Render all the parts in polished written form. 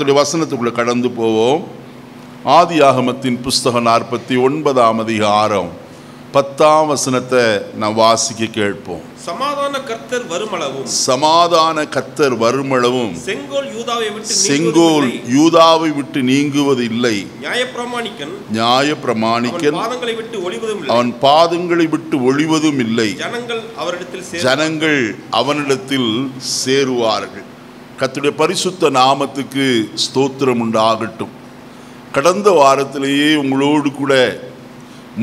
கர்த்தருடைய வசனத்துக்குள்ள கடந்து போவோம். ஆதியாகமத்தின் புஸ்தகம் 49ஆம் அதிகாரம் 10ஆம் வசனத்தை நான் வாசிக்க கேட்போம். சமாதான கர்த்தர் வருமளவும் செங்கோல் யூதாவை விட்டு நீங்குவதில்லை. நியாயப்பிரமாணிக்கன் அவன் பாதங்களை விட்டு ஒழிவதும் இல்லை. ஜனங்கள் அவனிடத்தில் சேருவார்கள். கர்த்தருடைய பரிசுத்த நாமத்துக்கு ஸ்தோத்திரம் உண்டாகட்டும். கடந்த வாரத்திலேயே உங்களோடு கூட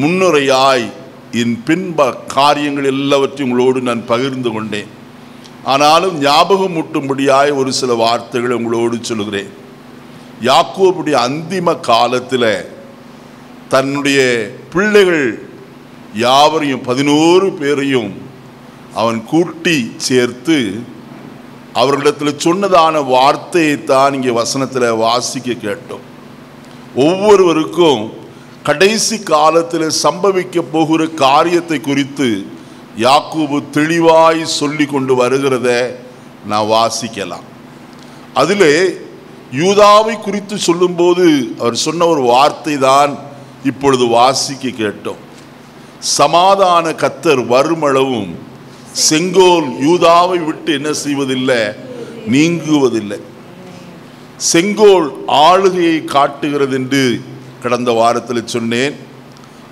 முன்னுரையாய் என் பின்ப காரியங்கள் எல்லாவற்றையும் உங்களோடு நான் பகிர்ந்து கொண்டேன். ஆனாலும் ஞாபகம் ஊட்டும்படியாய் ஒரு சில வார்த்தைகளை உங்களோடு சொல்கிறேன். யாக்கோபுடைய அந்திம காலத்தில் தன்னுடைய பிள்ளைகள் யாவரையும் 11 பேரையும் அவன் கூட்டி சேர்த்து அவர்களிடத்தில் சொன்னதான வார்த்தையை தான் இங்கே வசனத்தில் வாசிக்க கேட்டோம். ஒவ்வொருவருக்கும் கடைசி காலத்தில் சம்பவிக்க போகிற காரியத்தை குறித்து யாக்கோபு தெளிவாய் சொல்லி கொண்டு வருகிறத நான் வாசிக்கலாம். அதிலே யூதாவை குறித்து சொல்லும்போது அவர் சொன்ன ஒரு வார்த்தை தான் இப்பொழுது வாசிக்க கேட்டோம். சமாதான கர்த்தர் வருமளவும் செங்கோல் யூதாவை விட்டு என்ன செய்வதில்லை, நீங்குவதில்லை. செங்கோல் ஆளுகையை காட்டுகிறது என்று கடந்த வாரத்தில் சொன்னேன்.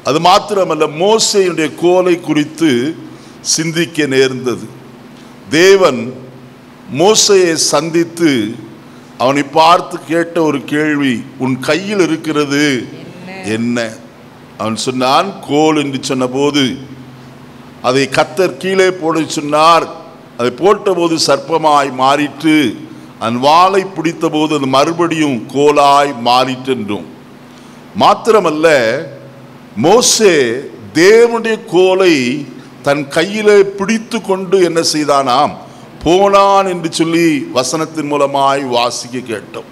அது மாத்திரமல்ல, மோசேயுடைய கோலை குறித்து சிந்திக்க நேர்ந்தது. தேவன் மோசேயை சந்தித்து அவனை பார்த்து கேட்ட ஒரு கேள்வி, உன் கையில் இருக்கிறது என்ன? அவன் சொன்னான் கோல் என்று சொன்னபோது அதை கர்த்தர் கீழே போட சொன்னார். அதை போட்டபோது சர்ப்பமாய் மாறிற்று. அந்த வாளை பிடித்த போது அது மறுபடியும் கோலாய் மாறிற்று என்றும். மாத்திரமல்ல, மோசே தேவனுடைய கோலை தன் கையிலே பிடித்து கொண்டு என்ன செய்தானாம், போனான் என்று சொல்லி வசனத்தின் மூலமாய் வாசிக்க கேட்டோம்.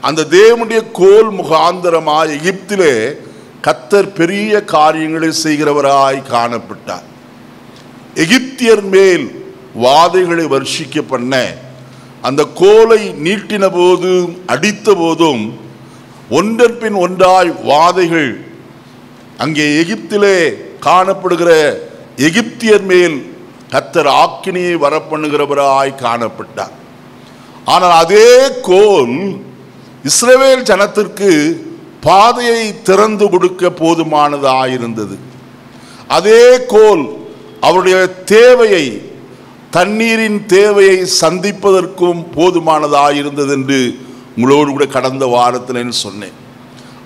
அந்த தேவனுடைய கோல் முகாந்தரமாய் எகிப்திலே கர்த்தர் பெரிய காரியங்களை செய்கிறவராய் காணப்பட்டார். எகிப்தியர் மேல் வாதைகளை வர்ஷிக்க பண்ண அந்த கோலை நீட்டின போதும் அடித்த போதும் ஒன்றன் பின் ஒன்றாய் வாதைகள் அங்கே எகிப்திலே காணப்படுகிற எகிப்தியர் மேல் கர்த்தர் ஆக்கினியை வரப்பண்ணுகிறவராய் காணப்பட்டார். ஆனால் அதே கோல் இஸ்ரவேல் ஜனத்திற்கு பாதையை திறந்து கொடுக்க போதுமானதாயிருந்தது. அதே கோல் அவருடைய தேவையை, தண்ணீரின் தேவையை சந்திப்பதற்கும் போதுமானதாயிருந்தது என்று உங்களோடு கூட கடந்த வாரத்தில் சொன்னேன்.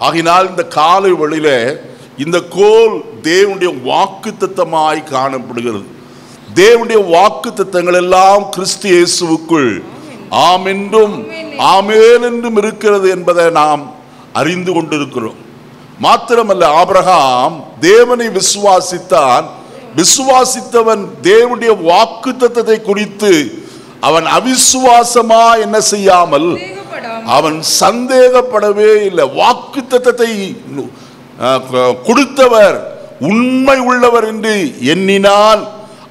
ஆகினால் இந்த காலை வழியில இந்த கோல் தேவனுடைய வாக்குத்தத்தமாய் காணப்படுகிறது. தேவனுடைய வாக்குத்தத்தங்கள் எல்லாம் கிறிஸ்து இயேசுவுக்குள் ஆம் என்றும் ஆமென் என்றும் இருக்கிறது என்பதை நாம் அறிந்து கொண்டிருக்கிறோம். மாத்திரமல்ல, ஆபிரகாம் தேவனை விசுவாசித்தான். விசுவாசித்தவன் தேவனுடைய வாக்குத்தத்தத்தை குறித்து அவன் அவிசுவாசமா என்ன செய்யாமல், அவன் சந்தேகப்படவே இல்லை. வாக்குத்தத்தத்தை கொடுத்தவர் உண்மை உள்ளவர் என்று எண்ணினால்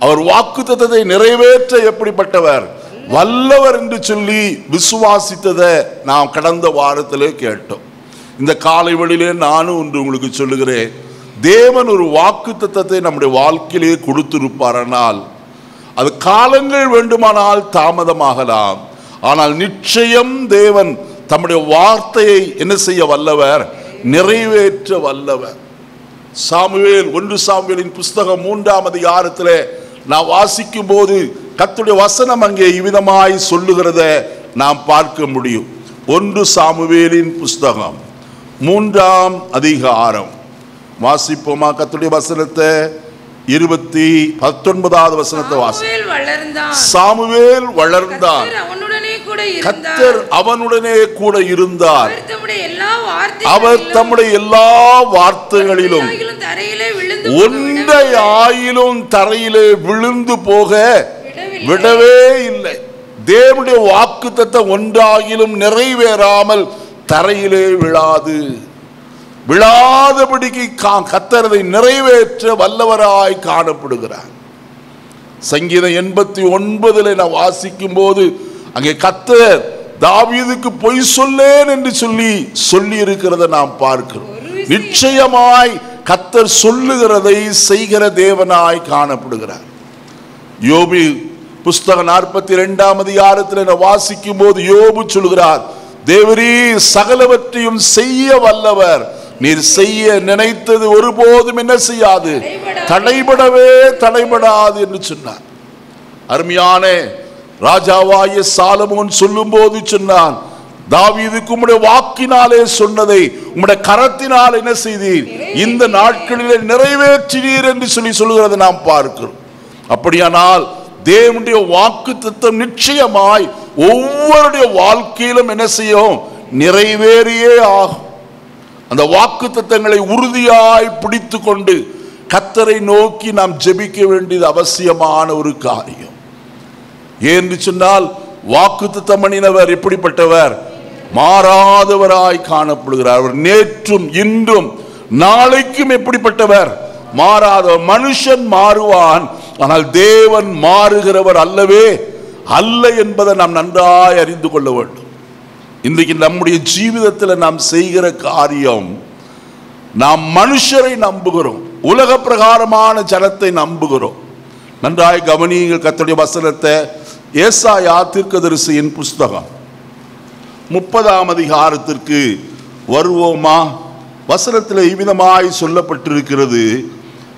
அவர் வாக்குத்தத்தத்தை நிறைவேற்ற எப்படிப்பட்டவர், வல்லவர் என்று சொல்லி விசுவாசித்ததை நாம் கடந்த வாரத்திலே கேட்டோம். இந்த காலை வழியிலே நானும் ஒன்று உங்களுக்கு சொல்லுகிறேன். தேவன் ஒரு வாக்குத்தத்தத்தை நம்முடைய வாழ்க்கையிலே கொடுத்திருப்பாரானால் அது காலங்கள் வேண்டுமானால் தாமதமாகலாம், ஆனால் நிச்சயம் தேவன் தம்முடைய வார்த்தையை என்ன செய்ய வல்லவர், நிறைவேற்ற வல்லவர். சாமுவேல் 1 சாமுவேலின் புஸ்தகம் 3ஆம் அதிகாரத்திலே நான் வாசிக்கும் போது கர்த்தருடைய வசனம் அங்கே இவ்விதமாய் சொல்லுகிறத நாம் பார்க்க முடியும். 1 சாமுவேலின் புஸ்தகம் 3ஆம் அதிகாரம் வாசிப்போமா? கர்த்தருடைய வசனத்தை 19வது வசனத்தை வாசி. சாமுவேல் வளர்ந்தான், கர்த்தர் அவனுடனே கூட இருந்தார். அவர் தம்முடைய எல்லா வார்த்தைகளிலும் ஒன்றையாயிலும் தரையிலே விழுந்து போக விடவே இல்லை. தேவனுடைய வாக்குத்தத்தம் ஒன்றாகிலும் நிறைவேறாமல் தரையிலே விழாதபடிக்கு கர்த்தர் அதை நிறைவேற்ற வல்லவராய் காணப்படுகிறார். சங்கீதம் 89 நான் வாசிக்கும் போது அங்கே கர்த்தர் தாவீதுக்கு பொய் சொல்லேன் என்று சொல்லி இருக்கிறத நாம் பார்க்கிறோம். நிச்சயமாய் கர்த்தர் சொல்லுகிறதை செய்கிற தேவனாய் காணப்படுகிறார். யோபு புஸ்தகம் 42ஆம் அதிகாரத்தில் வாசிக்கும் போது யோபு சொல்கிறார், தேவரீர் சகலவற்றையும் செய்ய வல்லவர், நீர் செய்ய நினைத்தது ஒருபோதும் என்ன செய்யாது, தடைபடாது என்று சொன்னார். அருமையான ராஜாவாகிய சாலமோன் சொல்லும் போது சொன்னான், தாவீதுக்கு உம்முடைய வாக்கினாலே சொன்னதை உம்முடைய கரத்தினால் என்ன செய்தீர், இந்த நாட்களிலே நிறைவேற்றினீர் என்று சொல்லுகிறதை நாம் பார்க்கிறோம். அப்படியானால் தேவனுடைய வாக்குத்தத்தம் நிச்சயமாய் ஒவ்வொருடைய வாழ்க்கையிலும் என்ன செய்யும், நிறைவேறியே ஆகும். அந்த வாக்குத்தத்தங்களை உறுதியாய் பிடித்து கொண்டு கர்த்தரை நோக்கி நாம் ஜெபிக்க வேண்டியது அவசியமான ஒரு காரியம். ஏன்னு சொன்னால் வாக்குத்தத்தம் பண்ணினவர் எப்படிப்பட்டவர், மாறாதவராய் காணப்படுகிறார். அவர் நேற்றும் இன்றும் நாளைக்கும் எப்படிப்பட்டவர், மாறாதவர். மனுஷன் மாறுவான், ஆனால் தேவன் மாறுகிறவர் அல்லவே அல்ல என்பதை நாம் நன்றாய் அறிந்து கொள்ள வேண்டும். இன்றைக்கு நம்முடைய ஜீவிதத்தில் நாம் செய்கிற காரியம், நாம் மனுஷரை நம்புகிறோம், உலக பிரகாரமான ஜனத்தை நம்புகிறோம். நன்றாய் கவனியுங்கள் கர்த்தருடைய வசனத்தை. ஏசாயா தீர்க்கதரிசியின் புஸ்தகம் 30ஆம் அதிகாரத்திற்கு வருவோமா? வசனத்தில் இவ்விதமாய் சொல்லப்பட்டிருக்கிறது.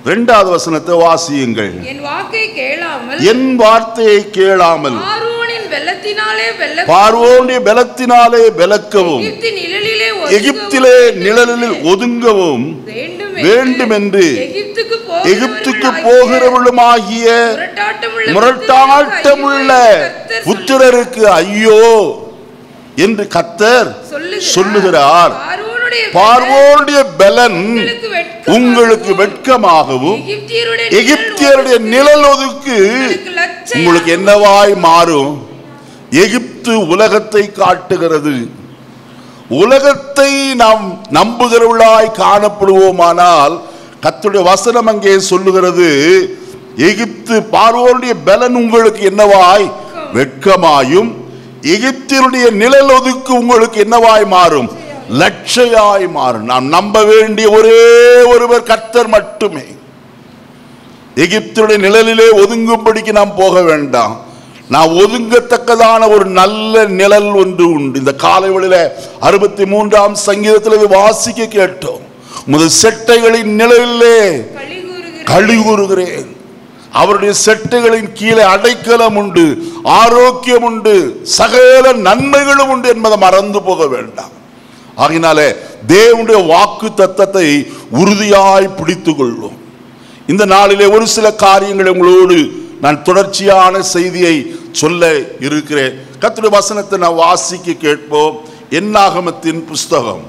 2வது வசனத்தை வாசியுங்கள். என் வார்த்தையை கேளாமல் பார்வோனுடைய பலத்தினாலே விலக்கவும் எகிப்திலே நிழலில் ஒதுங்கவும் வேண்டும் என்று எகிப்துக்கு போகிறவளுமாகிய முரட்டாட்டமுள்ள புத்திரருக்கு ஐயோ என்று கர்த்தர் சொல்லுகிறார். பார்வோனுடைய பலன் உங்களுக்கு வெட்கமாகவும் எகிப்தியருடைய நிழல் ஒதுக்கு உங்களுக்கு என்னவாய் மாறும். எகிப்து உலகத்தை காட்டுகிறது. உலகத்தை நாம் நம்புகிறவர்களாய் காணப்படுவோமானால் கர்த்தருடைய வசனம் அங்கே சொல்லுகிறது, எகிப்து பார்வோனுடைய பலன் உங்களுக்கு என்னவாய் வெட்கமாயும் எகிப்தியருடைய நிழல் ஒதுக்கு உங்களுக்கு என்னவாய் மாறும், லட்சையாய் மாறும். நாம் நம்ப வேண்டிய ஒரே ஒருவர் கர்த்தர் மட்டுமே. எகிப்தியருடைய நிழலிலே ஒதுங்கும்படிக்கு நாம் போக வேண்டாம். நாம் ஒதுங்கத்தக்கதான ஒரு நல்ல நிழல் ஒன்று உண்டு. இந்த காலைவெளியில 63ஆம் சங்கீதத்தில் வாசிக்க கேட்டோம், முதல் செட்டைகளின் நிழலிலே களி கூறுகிறேன். அவருடைய செட்டைகளின் கீழே அடைக்கலம் உண்டு, ஆரோக்கியம் உண்டு, சகல நன்மைகளும் உண்டு என்பதை மறந்து போக வேண்டாம். ஆகினாலே தேவனுடைய வாக்கு தத்தத்தை உறுதியாய் பிடித்துக் கொள்வோம். இந்த நாளிலே ஒரு சில காரியங்களை உங்களோடு நான் தொடர்ச்சியான செய்தியை சொல்ல இருக்கிறேன். கர்த்தருடைய வசனத்தை நான் வாசிக்க கேட்போம். என்னாகமத்தின் புஸ்தகம்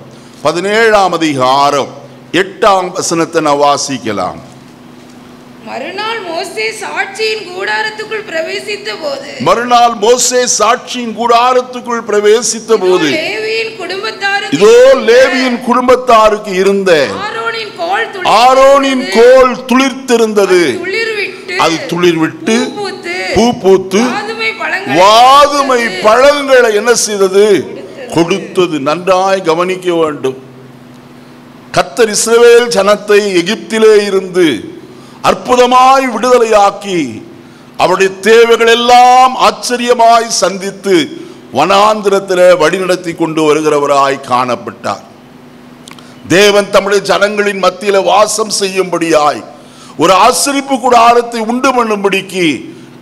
17ஆம் அதிகாரம் 8ஆம் வசனத்தை நான் வாசிக்கலாம். மறுநாள் மோசே சாட்சியின் கூடாரத்துக்குள் பிரவேசித்த போது இதோ லேவியின் குடும்பத்தாருக்கு இருந்த ஆரோனின் கோல் துளிர்த்திருந்தது. அது துளிர்விட்டு பூ பூத்து வாதுமை பழங்களை என்ன செய்தது, கொடுத்தது. நன்றாய் கவனிக்க வேண்டும். கர்த்தர் இஸ்ரவேல் ஜனத்தை எகிப்திலே இருந்து அற்புதமாய் விடுதலையாக்கி அவருடைய தேவைகள் எல்லாம் ஆச்சரியமாய் சந்தித்து வனாந்திரத்தில் வழிநடத்தி கொண்டு வருகிறவராய் காணப்பட்டார். தேவன் தம்முடைய ஜனங்களின் மத்தியில வாசம் செய்யும்படியாய் ஒரு ஆசரிப்பு கூடாரத்தை உண்டு பண்ணும்படிக்கு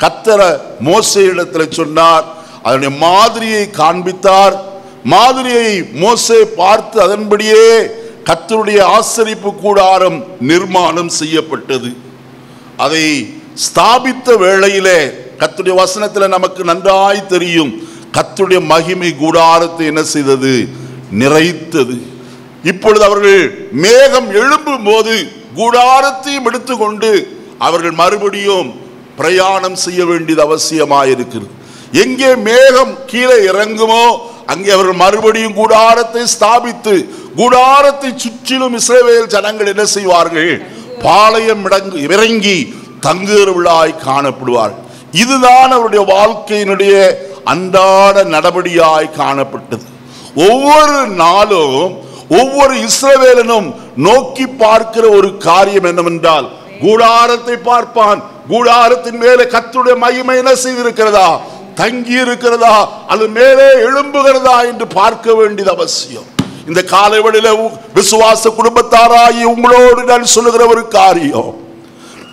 கர்த்தர் மோசேயிடத்தில் சொன்னார். அதனுடைய மாதிரியை காண்பித்தார். மாதிரியை மோசே பார்த்து அதன்படியே கர்த்தருடைய ஆசரிப்பு கூடாரம் நிர்மாணம் செய்யப்பட்டது. அதை ஸ்தாபித்த வேளையிலே கர்த்தருடைய வசனத்தில் நமக்கு நன்றாய் தெரியும், கர்த்தருடைய மகிமை கூடாரத்தை என்ன செய்தது, நிறைத்தது. இப்பொழுது அவர்கள் மேகம் எழும்பும் போது கூடாரத்தையும் எடுத்துக்கொண்டு அவர்கள் மறுபடியும் பிரயாணம் செய்ய வேண்டியது அவசியமாயிருக்கிறது. எங்கே மேகம் கீழே இறங்குமோ அங்கே அவர்கள் மறுபடியும் கூடாரத்தை ஸ்தாபித்து கூடாரத்தை சுற்றிலும் இஸ்ரவேல் ஜனங்கள் என்ன செய்வார்கள், பாளையம் இறங்கி தங்குகிறவர்களாய் காணப்படுவார். இதுதான் அவருடைய வாழ்க்கையினுடைய அன்றாட நடபடியாய் காணப்பட்டது. ஒவ்வொரு நாளும் ஒவ்வொரு இஸ்ரவேலனும் நோக்கி பார்க்கிற ஒரு காரியம் என்னவென்றால், கூடாரத்தை பார்ப்பான். கூடாரத்தின் மேலே கர்த்தருடைய மகிமை என்ன செய்திருக்கிறதா, தங்கி இருக்கிறதா, அது மேலே எழும்புகிறதா என்று பார்க்க வேண்டியது அவசியம். இந்த காலைவெளியில விசுவாச குடும்பத்தாராகி உங்களோடு நான் சொல்லுகிற ஒரு காரியம்,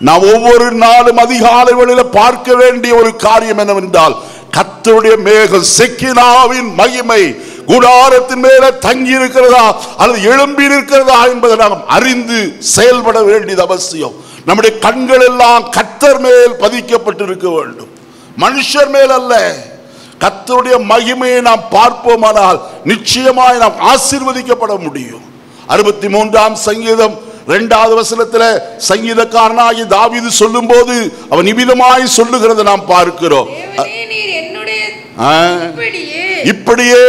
நான் ஒவ்வொரு நாளும் அதிகாலை வேளையில பார்க்க வேண்டிய ஒரு காரியம் என்னவென்றால், கர்த்தருடைய மேகம் செக்கினாவின் மகிமை கூடாரத்தின் மேல தங்கி இருக்கிறதா அல்லது எழும்பி இருக்கிறதா என்பதை நாம் அறிந்து செயல்பட வேண்டியது அவசியம். நம்முடைய கண்கள் எல்லாம் கர்த்தர் மேல் பதிக்கப்பட்டிருக்க வேண்டும், மனுஷர் மேல் அல்ல. கர்த்தருடைய மகிமையை நாம் பார்ப்போமானால் நிச்சயமாய் நாம் ஆசீர்வதிக்கப்பட முடியும். 63ஆம் சங்கீதம் 2வது வசனத்தில் சங்கீதக்காரனாகிய தாவீது சொல்லும் போது அவன் நிமிதமாய் சொல்லுகிறதை நாம் பார்க்கிறோம். இப்படியே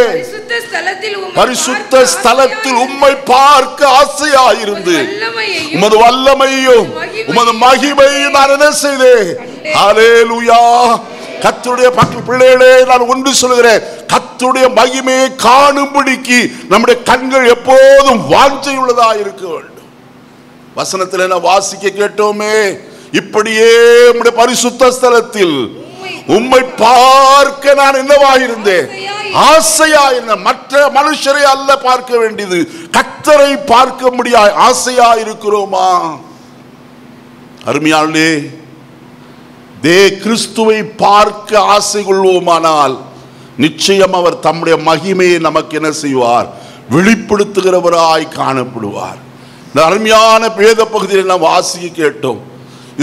பரிசுத்த ஸ்தலத்தில் உம்மை பார்க்க ஆசையாயிருந்து உமது வல்லமையும் உமது மகிமையும் நான் என்ன செய்தேன். ஹல்லேலூயா. கர்த்தருடைய பிள்ளைகளே, நான் ஒன்று சொல்கிறேன், கர்த்தருடைய மகிமையை காணும்படிக்கு நம்முடைய கண்கள் எப்போதும் வாஞ்சையுள்ளதா இருக்க வேண்டும். வசனத்தில் என்ன வாசிக்க கேட்டோமே, இப்படியே உம்முடைய பரிசுத்த ஸ்தலத்தில் உம்மை பார்க்க நான் என்னவாயிருந்தேன், ஆசையாயிருந்தேன். மற்ற மனுஷரை அல்ல பார்க்க வேண்டியது, கர்த்தரை பார்க்க முடியாது ஆசையா இருக்கிறோமா? அருமையாளே, கிறிஸ்துவை பார்க்க ஆசை கொள்வோமானால் நிச்சயம் அவர் தம்முடைய மகிமையை நமக்கு என்ன செய்வார், வெளிப்படுத்துகிறவராய் காணப்படுவார். இந்த அருமையான வேத பகுதியில் நாம் வாசிக்க கேட்டோம்,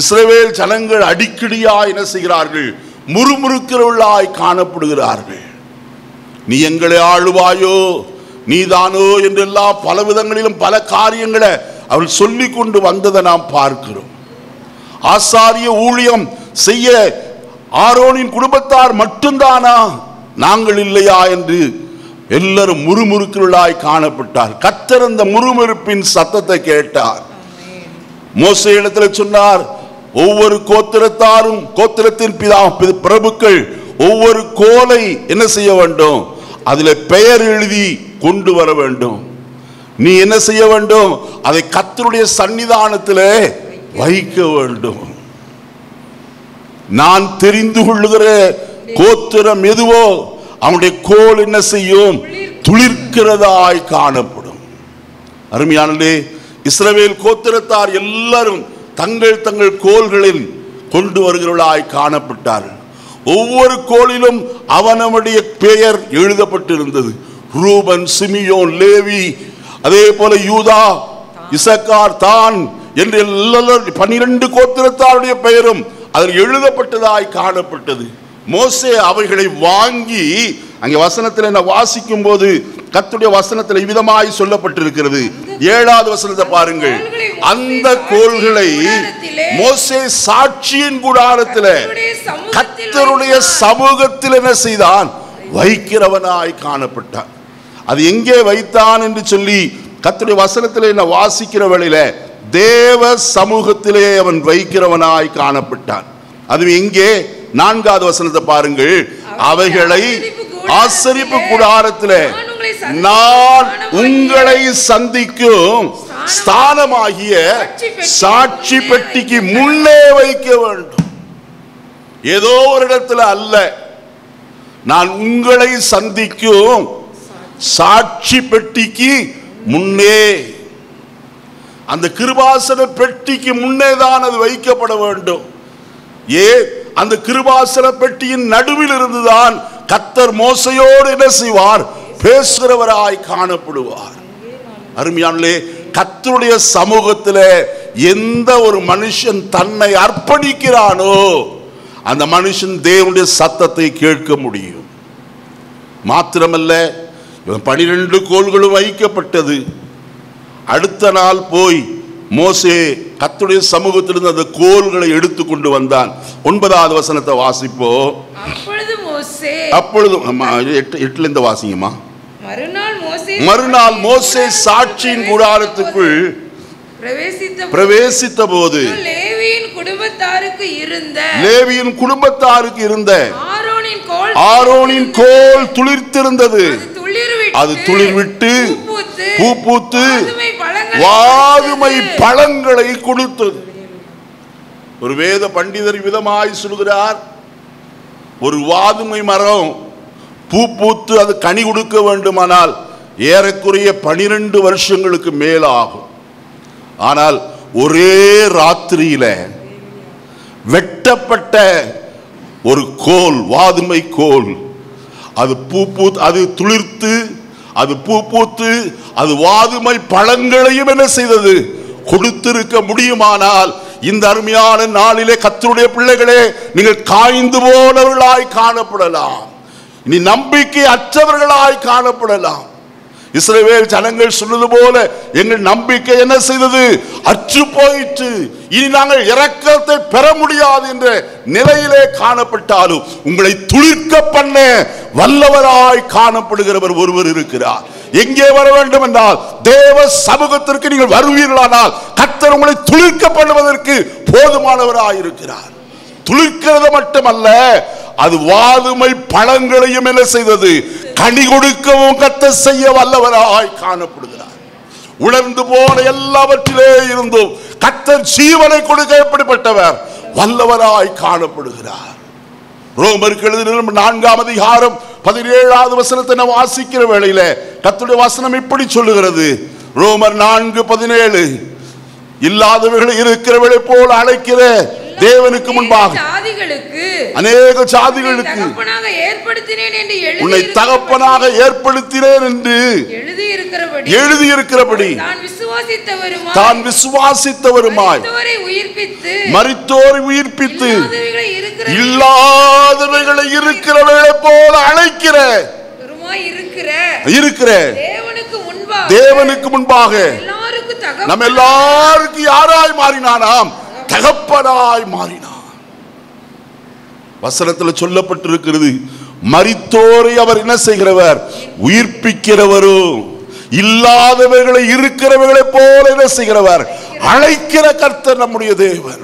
இஸ்ரவேல் ஜனங்கள் அடிக்கடியா என்ன செய்கிறார்கள், முறுமுறுக்கிறவர்களாய் காணப்படுகிறார்கள். நீ எங்களை ஆளுவாயோ, நீதானோ என்றெல்லாம் பல விதங்களிலும் பல காரியங்களை அவள் சொல்லி கொண்டு வந்ததை நாம் பார்க்கிறோம். ஆசாரிய ஊழியம் செய்ய ஆரோனின் குடும்பத்தார் மட்டும்தானா, நாங்கள் இல்லையா என்று எல்லாரும் முறுமுறுக்கிறவர்களாய் காணப்பட்டார். கர்த்தர் அந்த முறுமுறுப்பின் சத்தத்தை கேட்டார். மோசே இடத்துல சொன்னார், ஒவ்வொரு கோத்திரத்தாரும் கோத்திரத்தின் பிரபுக்கள் ஒவ்வொரு கோலை என்ன செய்ய வேண்டும், அதில் பெயர் எழுதி கொண்டு வர வேண்டும். நீ என்ன செய்ய வேண்டும், அதை கர்த்தருடைய சன்னிதானத்திலே வைக்க வேண்டும். நான் தெரிந்து கொள்ளுகிற கோத்திரம் எதுவோ அவனுடைய கோல் என்ன செய்யும், துளிர்க்கிறதாய் காணப்படும். அருமையானே, இஸ்ரவேல் கோத்திரத்தார் எல்லாரும் தங்கள் தங்கள் கோல்களில் கொண்டு வருகிறவர்களாய் காணப்பட்டார்கள். ஒவ்வொரு கோலிலும் அவனுடைய பெயர் எழுதப்பட்டிருந்தது. ரூபன், சிமியோன், லேவி, அதே போல யூதா, இசக்கார், தான் என்று 12 கோத்திரத்தாருடைய பெயரும் அதில் எழுதப்பட்டதாய் காணப்பட்டது. மோசே அவைகளை வாங்கி, அங்கே வசனத்தில் என்ன வாசிக்கும் போது கர்த்தருடைய வசனத்தில் இவ்விதமாய் சொல்லப்பட்டிருக்கிறது. 7வது வசனத்தை பாருங்கள். அந்த கோல்களை மோசே சாட்சியின் கூடாரத்தில் கர்த்தருடைய சமூகத்தில் என்ன செய்தான், வைக்கிறவனாய் காணப்பட்டான். அது எங்கே வைத்தான் என்று சொல்லி கர்த்தருடைய வசனத்தில் என்ன வாசிக்கிற வேளையில தேவ சமூகத்திலே அவன் வைக்கிறவனாய் காணப்பட்டான். அது எங்கே, 4வது வசனத்தை பாருங்கள். அவைகளை ஆசரிப்பு கூடாரத்திலே நான் உங்களை சந்திக்கும் ஸ்தானமாகிய சாட்சி பெட்டிக்கு முன்னே வைக்க வேண்டும். ஏதோ ஒரு இடத்துல அல்ல, நான் உங்களை சந்திக்கும் சாட்சி பெட்டிக்கு முன்னே, அந்த கிருபாசன பெட்டிக்கு முன்னே தான் அது வைக்கப்பட வேண்டும். அந்த கிருபாசன பெட்டியின் நடுவில் இருந்துதான் கர்த்தர் மோசையோடு என்ன செய்வார், பேசுகிறவராய் காணப்படுவார். அருமையானே, கர்த்தருடைய சமூகத்தில் எந்த ஒரு மனுஷன் தன்னை அர்ப்பணிக்கிறானோ அந்த மனுஷன் தேவனுடைய சத்தத்தை கேட்க முடியும். மாத்திரமல்ல, 12 கோல்களும் வைக்கப்பட்டது. அடுத்த நாள் போய் மோசே கர்த்தருடைய சமூகத்திலிருந்து அந்த கோல்களை எடுத்து கொண்டு வந்தான். 9வது வசனத்தை வாசிப்போ. அப்பொழுது 8 வாசிங்கம்மா. மறுநாள் மோசே சாட்சியின் கூடாரத்துக்குள் பிரவேசித்த போது லேவியின் குடும்பத்தாருக்கு இருந்த ஆரோனின் கோல் துளிர்த்திருந்தது. அது துளிர்விட்டு பூ பூத்து வாதுமை பழங்களை கொடுத்தது. ஒரு வேத பண்டிதர் விதமாய் சொல்கிறார், ஒரு வாதுமை மரம் பூ பூத்து அது கனி கொடுக்க வேண்டுமானால் ஏறக்குறைய 12 வருஷங்களுக்கு மேலாகும். ஆனால் ஒரே ராத்திரியில வெட்டப்பட்ட ஒரு கோல், வாதுமை கோல், அது பூ பூத்து அது துளிர்த்து அது பூ பூத்து அது வாதுமை பழங்களையும் என்ன செய்தது, கொடுத்திருக்க முடியுமானால் இந்த அருமையான நாளிலே கர்த்தருடைய பிள்ளைகளே, நீங்கள் காய்ந்து போனவர்களாய் காணப்படலாம், நீ நம்பிக்கை அற்றவர்களாய் காணப்படலாம். இஸ்ரவேல் ஜனங்கள் சொன்னது போல எங்கள் நம்பிக்கை என்ன செய்தது, அற்று போயிற்று, இனி நாங்கள் இரக்கத்தை பெற முடியாது என்ற நிலையிலே காணப்பட்டாலும் உங்களை துளிர்க்க பண்ண வல்லவராய் காணப்படுகிறவர் ஒருவர் இருக்கிறார். எங்கே வர வேண்டும் என்றால் தேவ சமூகத்திற்கு நீங்கள் வருவீர்களானால் கர்த்தர் உங்களை துளிர்க்க பண்ணுவதற்கு போதுமானவராய் இருக்கிறார். துளிர்க்கிறது மட்டுமல்ல, அது வாதுமை பழங்களையும் என்ன செய்தது, கனி கொடுக்கவும் கர்த்தர் செய்ய வல்லவராய் காணப்படுகிறார். உலர்ந்து போன எல்லாவற்றிலே இருந்தும் கர்த்தர் ஜீவனை கொடுக்க எப்படிப்பட்டவர், வல்லவராய் காணப்படுகிறார். ரோமருக்கு எழுதின 4ஆம் அதிகாரம் 17வது வசனத்தை நாம் வாசிக்கிற வேளையில கர்த்தருடைய வசனம் இப்படி சொல்லுகிறது. ரோமர் 4:17, இல்லாதவர்களை இருக்கிறவர்களை போல அழைக்கிற தேவனுக்கு முன்பாக அநேக ஜாதிகளுக்கு உன்னை தகப்பனாக ஏற்படுத்தினேன் என்று எழுதியிருக்கிறபடி தான் விசுவாசித்தவருமாய் மரித்தோரை உயிர்ப்பித்து இல்லாதவைகளை இருக்கிறவர்களை போல அழைக்கிற தேவனுக்கு முன்பாக நம்ம எல்லாருக்கும் யாராய் மாறினானாம், தகப்பனாய் மாறினான். வசனத்தில் சொல்லப்பட்டிருக்கிறது, மரித்தோரை அவர் என்ன செய்கிறவர், உயிர்ப்பிக்கிறவரும் இல்லாதவர்களை இருக்கிறவர்களை போல என்ன செய்கிறவர், அழைக்கிற கர்த்தர் நம்முடைய தேவன்.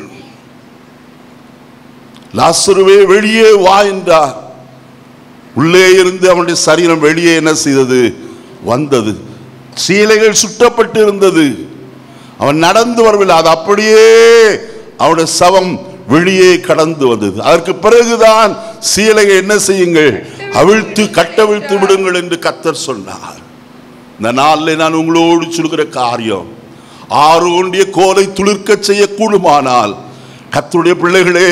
லாசருவே வெளியே வா என்றார். உள்ளே இருந்து அவனுடைய சரீரம் வெளியே என்ன செய்தது, வந்தது. சீலைகள் சுட்டப்பட்டு இருந்தது. அவன் நடந்து வரவில்லை, அது அப்படியே அவனுடைய சவம் வெளியே கடந்து வந்தது. அதற்கு பிறகுதான் சீலையை என்ன செய்யுங்கள், அவிழ்த்து கட்டவிழ்த்து விடுங்கள் என்று கர்த்தர் சொன்னார். இந்த நாளில் நான் உங்களோடு சொல்கிற காரியம், ஆரோனுடைய கோலை துளிர்க்க செய்யக்கூடுமானால் கர்த்தருடைய பிள்ளைகளே,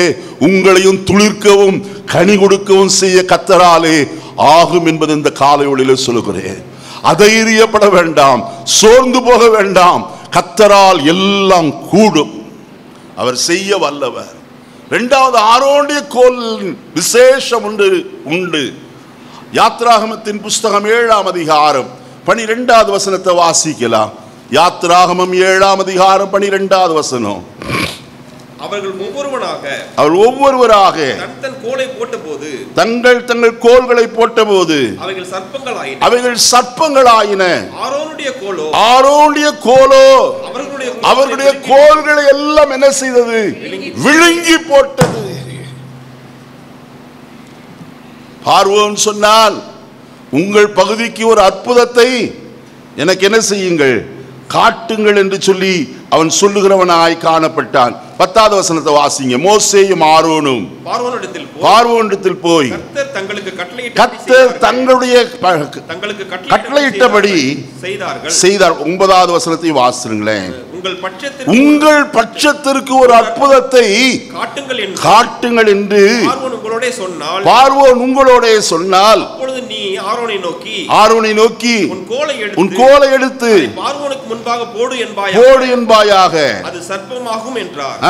உங்களையும் துளிர்க்கவும் கனி கொடுக்கவும் செய்ய கர்த்தராலே ஆகும் என்பது இந்த காலை ஒளியில் சொல்லுகிறேன். அதைரியப்பட வேண்டாம், சோர்ந்து போக வேண்டாம். கர்த்தரால் எல்லாம் கூடும், அவர் செய்ய வல்லவர். இரண்டாவது, ஆரோனுடைய கோல் விசேஷம் உண்டு. யாத்ராகமத்தின் புஸ்தகம் 7ஆம் அதிகாரம் 12வது வசனத்தை வாசிக்கலாம். யாத்ராகமம் 7ஆம் அதிகாரம் 12வது வசனம். அவர்கள் ஒவ்வொருவராக தங்கள் கோல்களை போட்டபோது அவைகள் சர்ப்பங்களாயின. ஆரோனுடைய கோலோ அவர்களுடைய கோல்களை எல்லாம் என்ன செய்தது, விழுங்கி போட்டது. பார்வோன் சொன்னால், உங்கள் பகுதிக்கு ஒரு அற்புதத்தை எனக்கு என்ன செய்யுங்கள், காட்டுங்கள் என்று சொல்லி அவன் சொல்லுகிறவனாய் காணப்பட்டான். 10வது வசனத்தை வாசிங்க. மோசேயும் ஆரோனும் பார்வோனிடத்தில் போய் கர்த்தர் தங்களுடைய கட்டளையிட்டபடி செய்தார். 9வது வசனத்தை வாசிங்களேன். உங்கள் பட்சத்திற்கு ஒரு அற்புதத்தை காட்டுங்கள் என்று பார்வோன் உங்களோட சொன்னால், ஆரோனை நோக்கி உன் கோலை எடுத்து போடு என்பாயாக, அது சர்ப்பமாகும் என்றார்.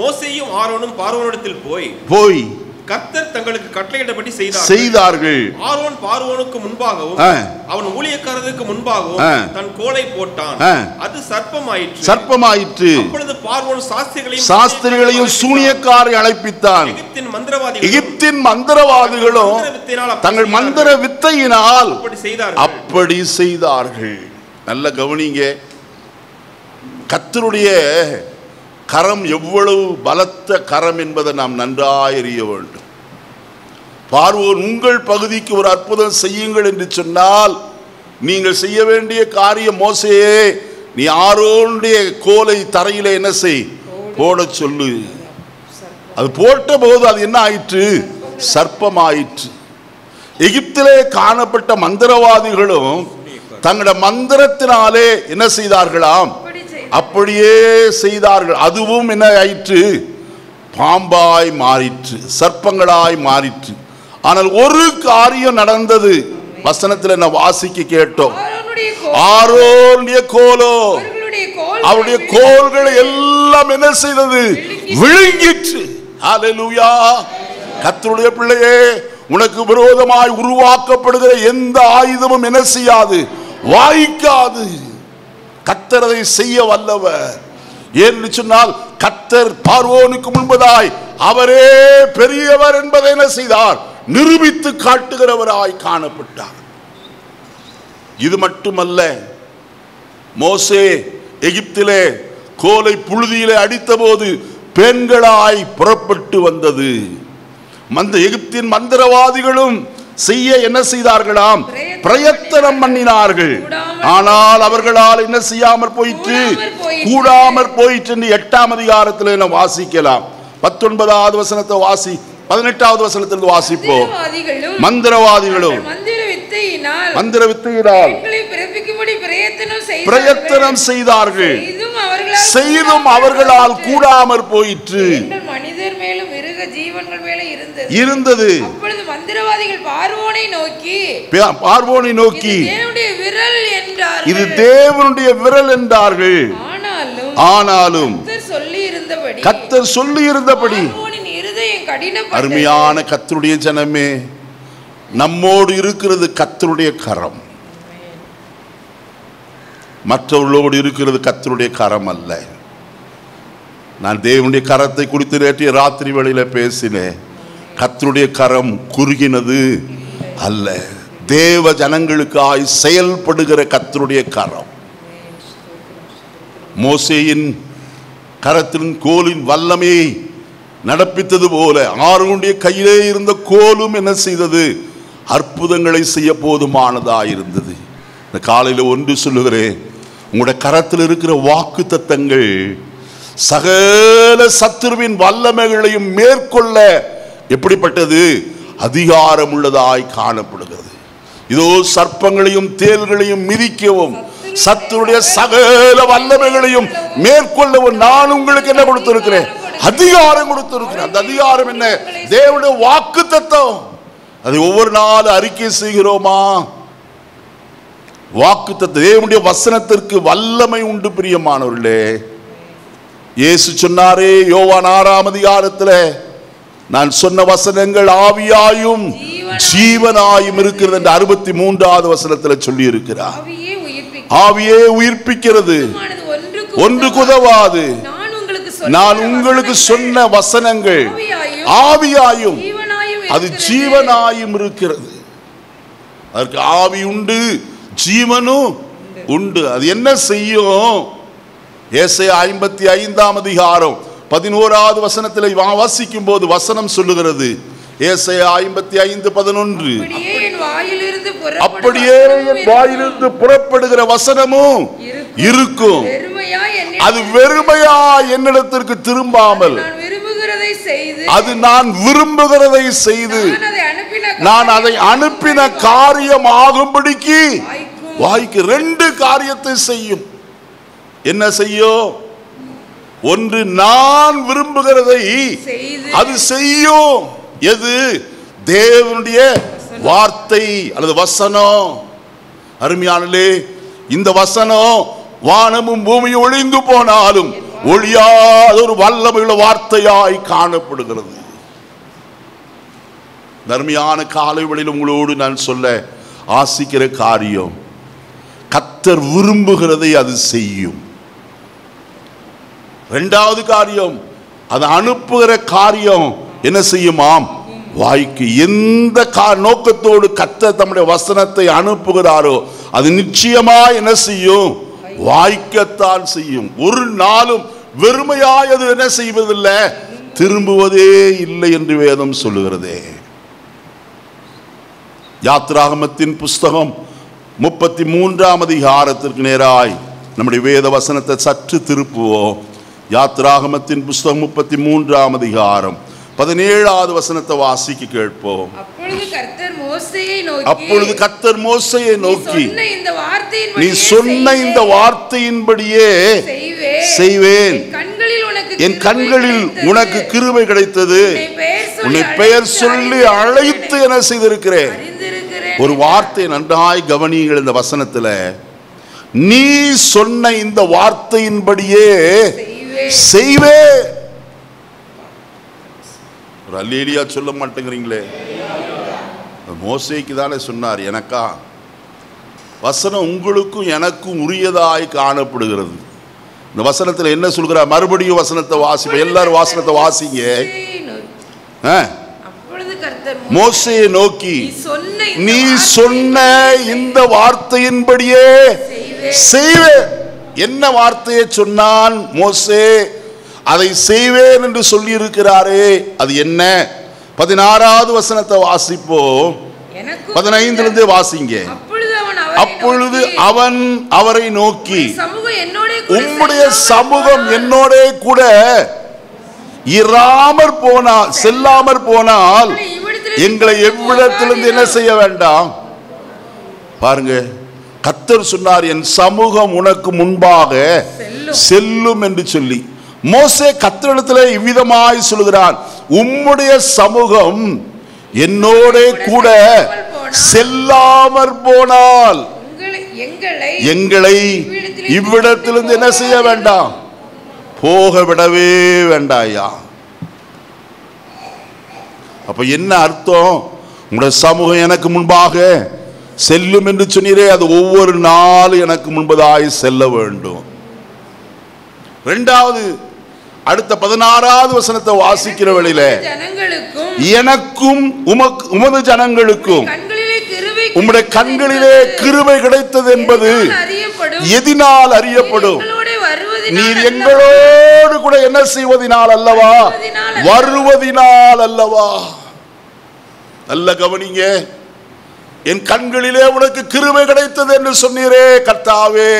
மோசேயும் ஆரோனும் பார்வோனிடத்தில் போய் கர்த்தர் தங்களுக்கு கட்டளையிட்டபடி செய்தார்கள். ஆரோன் பார்வோனுக்கு முன்பாகவும் அவன் ஊழியக்காரருக்கு முன்பாகவும் தன் கோலை போட்டான், அது சர்ப்பமாயிற்று. அப்பொழுது பார்வோன் சாஸ்திரிகளையும் சூனியக்காரை அழைப்பித்தான். எகிப்தின் மந்திரவாதிகளும் தங்கள் மந்திர வித்தையினால் அப்படி செய்தார்கள். நல்ல கவனிங்க, கர்த்தருடைய கரம் எவ்வளவு பலத்த கரம் என்பதை நாம் நன்றாய் அறிய வேண்டும். பார்வோன் உங்கள் பகுதிக்கு ஒரு அற்புதம் செய்யுங்கள் என்று சொன்னால் நீங்கள் செய்ய வேண்டிய காரியம், மோசேயே நீ ஆரோனுடைய கோலை தரையிலே என்ன செய், போட சொல்லு. அது போட்ட போது அது என்ன ஆயிற்று, சர்ப்பமாயிற்று. எகிப்திலே காணப்பட்ட மந்திரவாதிகளும் தங்களுடைய மந்திரத்தினாலே என்ன செய்தார்களாம், அப்படியே செய்தார்கள். அதுவும் என்ன ஆயிற்று, பாம்பாய் மாறிற்று, சர்ப்பங்களாய் மாறிற்று. ஆனால் ஒரு காரியம் நடந்தது, வசனத்தில் என்ன வாசிக்க கேட்டோம். ஆரோனுடைய கோலோ, அவருடைய கோல்களை எல்லாம் என்ன செய்தது, விழுங்கிற்று. ஹல்லேலூயா. கர்த்தருடைய பிள்ளையே, உனக்கு விரோதமாய் உருவாக்கப்படுகிற எந்த ஆயுதமும் என்ன செய்யாது, வாய்க்காது. கர்த்தர் அதை செய்ய வல்லவர். ஏன்னு சொன்னால் கர்த்தர் பார்வோனுக்கு முன்பதாய் அவரே பெரியவர் என்பதை என்ன செய்தார், நிரூபித்து காட்டுகிறவராய் காணப்பட்டார். இது மட்டுமல்ல, மோசே எகிப்திலே கோலை புழுதியிலே அடித்த போது பெண்களாய் புறப்பட்டு வந்தது. எகிப்தின் மந்திரவாதிகளும் செய்ய என்ன செய்தார்களாம், பிரயத்தனம் பண்ணினார்கள். ஆனால் அவர்களால் என்ன செய்யாமற் போயிற்று, கூடாமற் போயிற்று என்று 8ஆம் அதிகாரத்தில் என்ன வாசிக்கலாம். 19வது வசனத்தை வாசி, 18வது வசனத்திலிருந்து வாசிப்போம். மந்திரவாதிகளும் மந்திர வித்தையினால் பிரயத்தனம் செய்தார்கள், செய்தும் அவர்களால் கூடாமற் போயிற்று. மனிதர் மேலும் மிருக ஜீவன்கள் மேலும் இருந்தது. அப்பொழுது மந்திரவாதிகள் பார்வோனை நோக்கி இது தேவனுடைய விரல் என்றார்கள். ஆனாலும் கர்த்தர் சொல்லி இருந்தபடி, அருமையான கர்த்தருடைய ஜனமே, நம்மோடு இருக்கிறது கர்த்தருடைய கரம், மற்றவர்களோடு இருக்கிறது கர்த்தருடைய கரம் அல்ல. நான் தேவனுடைய கரத்தை குறித்து நேற்றைய ராத்திரி வேளையில பேசினேன். கர்த்தருடைய கரம் குறுகினது அல்ல, தேவ ஜனங்களுக்காய் செயல்படுகிற கர்த்தருடைய கரம். மோசேயின் கரத்தின் கோலின் வல்லமையை நடப்பித்தது போல ஆரோனுடைய கையிலே இருந்த கோலும் என்ன செய்தது, அற்புதங்களை செய்ய போதுமானதாயிருந்தது. இந்த காலையில் ஒன்று சொல்லுகிறேன், உங்களுடைய கரத்தில் இருக்கிற வாக்கு தத்தங்கள் சகல சத்துருவின் வல்லமைகளையும் மேற்கொள்ள எப்படிப்பட்டது, அதிகாரம் உள்ளதாய் காணப்படுகிறது. இதோ சர்ப்பங்களையும் தேள்களையும் மிதிக்கவும் சத்துருடைய சகல வல்லமைகளையும் மேற்கொள்ளவும் நான் உங்களுக்கு என்ன கொடுத்திருக்கிறேன், அதிகாரம் கொடுத்திருக்கிறேன். அந்த அதிகாரம் என்ன, தேவனுடைய வாக்கு தத்தம். அதை ஒவ்வொரு நாள் அறிக்கை செய்கிறோமா? வாக்கு தத்தம், தேவனுடைய வசனத்திற்கு வல்லமை உண்டு. பிரியமானவர்களே, இயேசு சொன்னாரே யோவான் 6ஆம் அதிகாரத்தில், நான் சொன்ன வசனங்கள் ஆவியாயும் ஜீவனாயும் இருக்கிறது என்று 63வது வசனத்தில் சொல்லி இருக்கிறார். ஆவியே உயிர்ப்பிக்கிறது, ஒன்றுக்கு உதவாது. நான் உங்களுக்கு சொன்ன வசனங்கள் ஆவியாயும் அது ஜீவனாயும் இருக்கிறது. அதற்கு ஆவி உண்டு, ஜீவனும் உண்டு. அது என்ன செய்யும்? ஏசாயா 55ஆம் அதிகாரம் 11வது வசனத்தில் வாசிக்கும் போது வசனம் சொல்லுகிறது. ஏசாயா 55:11, அப்படியே என் வாயிலிருந்து புறப்படுகிற வசனமும் இருக்கும், அது வெறுமையா என்னிடத்திற்கு திரும்பாமல், அது நான் விரும்புகிறதை செய்து நான் அதை அனுப்பின காரியம் ஆகும்படிக்கு வாய்க்கு 2 காரியத்தை செய்யும். என்ன செய்யும்? ஒன்று, நான் விரும்புகிறதை அது செய்யும். எது? தேவனுடைய வார்த்தை அல்லது வசனம். அருமையானே, இந்த வசனம் வானமும் பூமியும் ஒளிந்து போனாலும் ஒளியாத ஒரு வல்லமையுள்ள வார்த்தையாய் காணப்படுகிறது. அருமையான காலை வேளையில் உங்களோடு நான் சொல்ல ஆசிக்கிற காரியம், கர்த்தர் விரும்புகிறதை அது செய்யும். 2வது காரியம், அது அனுப்புகிற காரியம் என்ன செய்யுமாம்? வாய்க்கு. எந்த நோக்கத்தோடு கர்த்தர் தம்முடைய வசனத்தை அனுப்புகிறாரோ அது நிச்சயமா என்ன செய்யும்? வாய்க்கத்தான் செய்யும். ஒரு நாளும் வெறுமையாய் அது என்ன செய்வதில்லை, திரும்புவதே இல்லை என்று வேதம் சொல்லுகிறதே. யாத்திராகமத்தின் புஸ்தகம் 33ஆம் அதிகாரத்திற்கு நேராய் நம்முடைய வேத வசனத்தை சற்று திருப்புவோம். யாத்திராகமத்தின் புஸ்தகம் 33ஆம் அதிகாரம் 17வது வசனத்தை வாசிக்க கேட்போம். அப்பொழுது கர்த்தர் மோசேயை நோக்கி, நீ சொன்ன இந்த வார்த்தையின்படியே செய்வேன். என் கண்களில் உனக்கு கிருபை கிடைத்தது. உன்னை பெயர் சொல்லி அழைத்து என செய்திருக்கிறேன். ஒரு வார்த்தை நன்றாய் கவனியுங்கள். இந்த வசனத்துல நீ சொன்ன இந்த வார்த்தையின்படியே செய்வேன். ஒரு அல்லேலியா சொல்ல மாட்டேங்கிறீங்களே? மோசேக்கு தானே சொன்னார். எனக்கா வசனம் உங்களுக்கும் எனக்கும் உரியதாய் காணப்படுகிறது. இந்த வசனத்தில் என்ன சொல்கிறார்? மறுபடியும் வசனத்தை வாசிப்போம். எல்லாரும் வசனத்தை வாசிங்க. மோசேயை நோக்கி, நீ சொன்ன இந்த வார்த்தையின்படியே செய்வேன். என்ன வார்த்தையை சொன்னான் மோசே? அதை செய்வேன் என்று சொல்லி இருக்கிறாரே, அது என்ன? 16வது வசனத்தை வாசிப்போம். 15லிருந்து வாசிங்க. அப்பொழுது அவன் அவரை நோக்கி, உம்முடைய சமூகம் என்னோட கூட இராமற் போனால், செல்லாமற் போனால் எங்களை எவ்விடத்திலிருந்து என்ன செய்ய வேண்டாம்? பாருங்க, கர்த்தர் சொன்னார், என் சமூகம் உனக்கு முன்பாக செல்லும் என்று சொல்லி. மோசே கர்த்தரிடத்திலே இவ்விதமாய் சொல்கிறான், உம்முடைய சமூகம் என்னோட கூட செல்லாமற் போனால் எங்களை இவ்விடத்திலிருந்து என்ன செய்ய வேண்டாம்? போக விடவே வேண்டாயா. அப்ப என்ன அர்த்தம்? உங்களுடைய சமூகம் எனக்கு முன்பாக செல்லும் என்று சொன்னீரே, அது ஒவ்வொரு நாளும் எனக்கு முன்பதாய் செல்ல வேண்டும். இரண்டாவது, அடுத்த 16வது வசனத்தை வாசிக்கிற வேளையில, எனக்கும் உமது ஜனங்களுக்கும் உம்முடைய கண்களிலே கிருபை கிடைத்தது என்பது எதினால் அறியப்படும்? நீர் எங்களோடு கூட என்ன செய்வதினால் அல்லவா? வருவதினால் அல்லவா? நல்ல கவனிங்க. என் கண்களிலே உனக்கு கிருபை கிடைத்தது என்று சொன்னீரே கர்த்தாவே,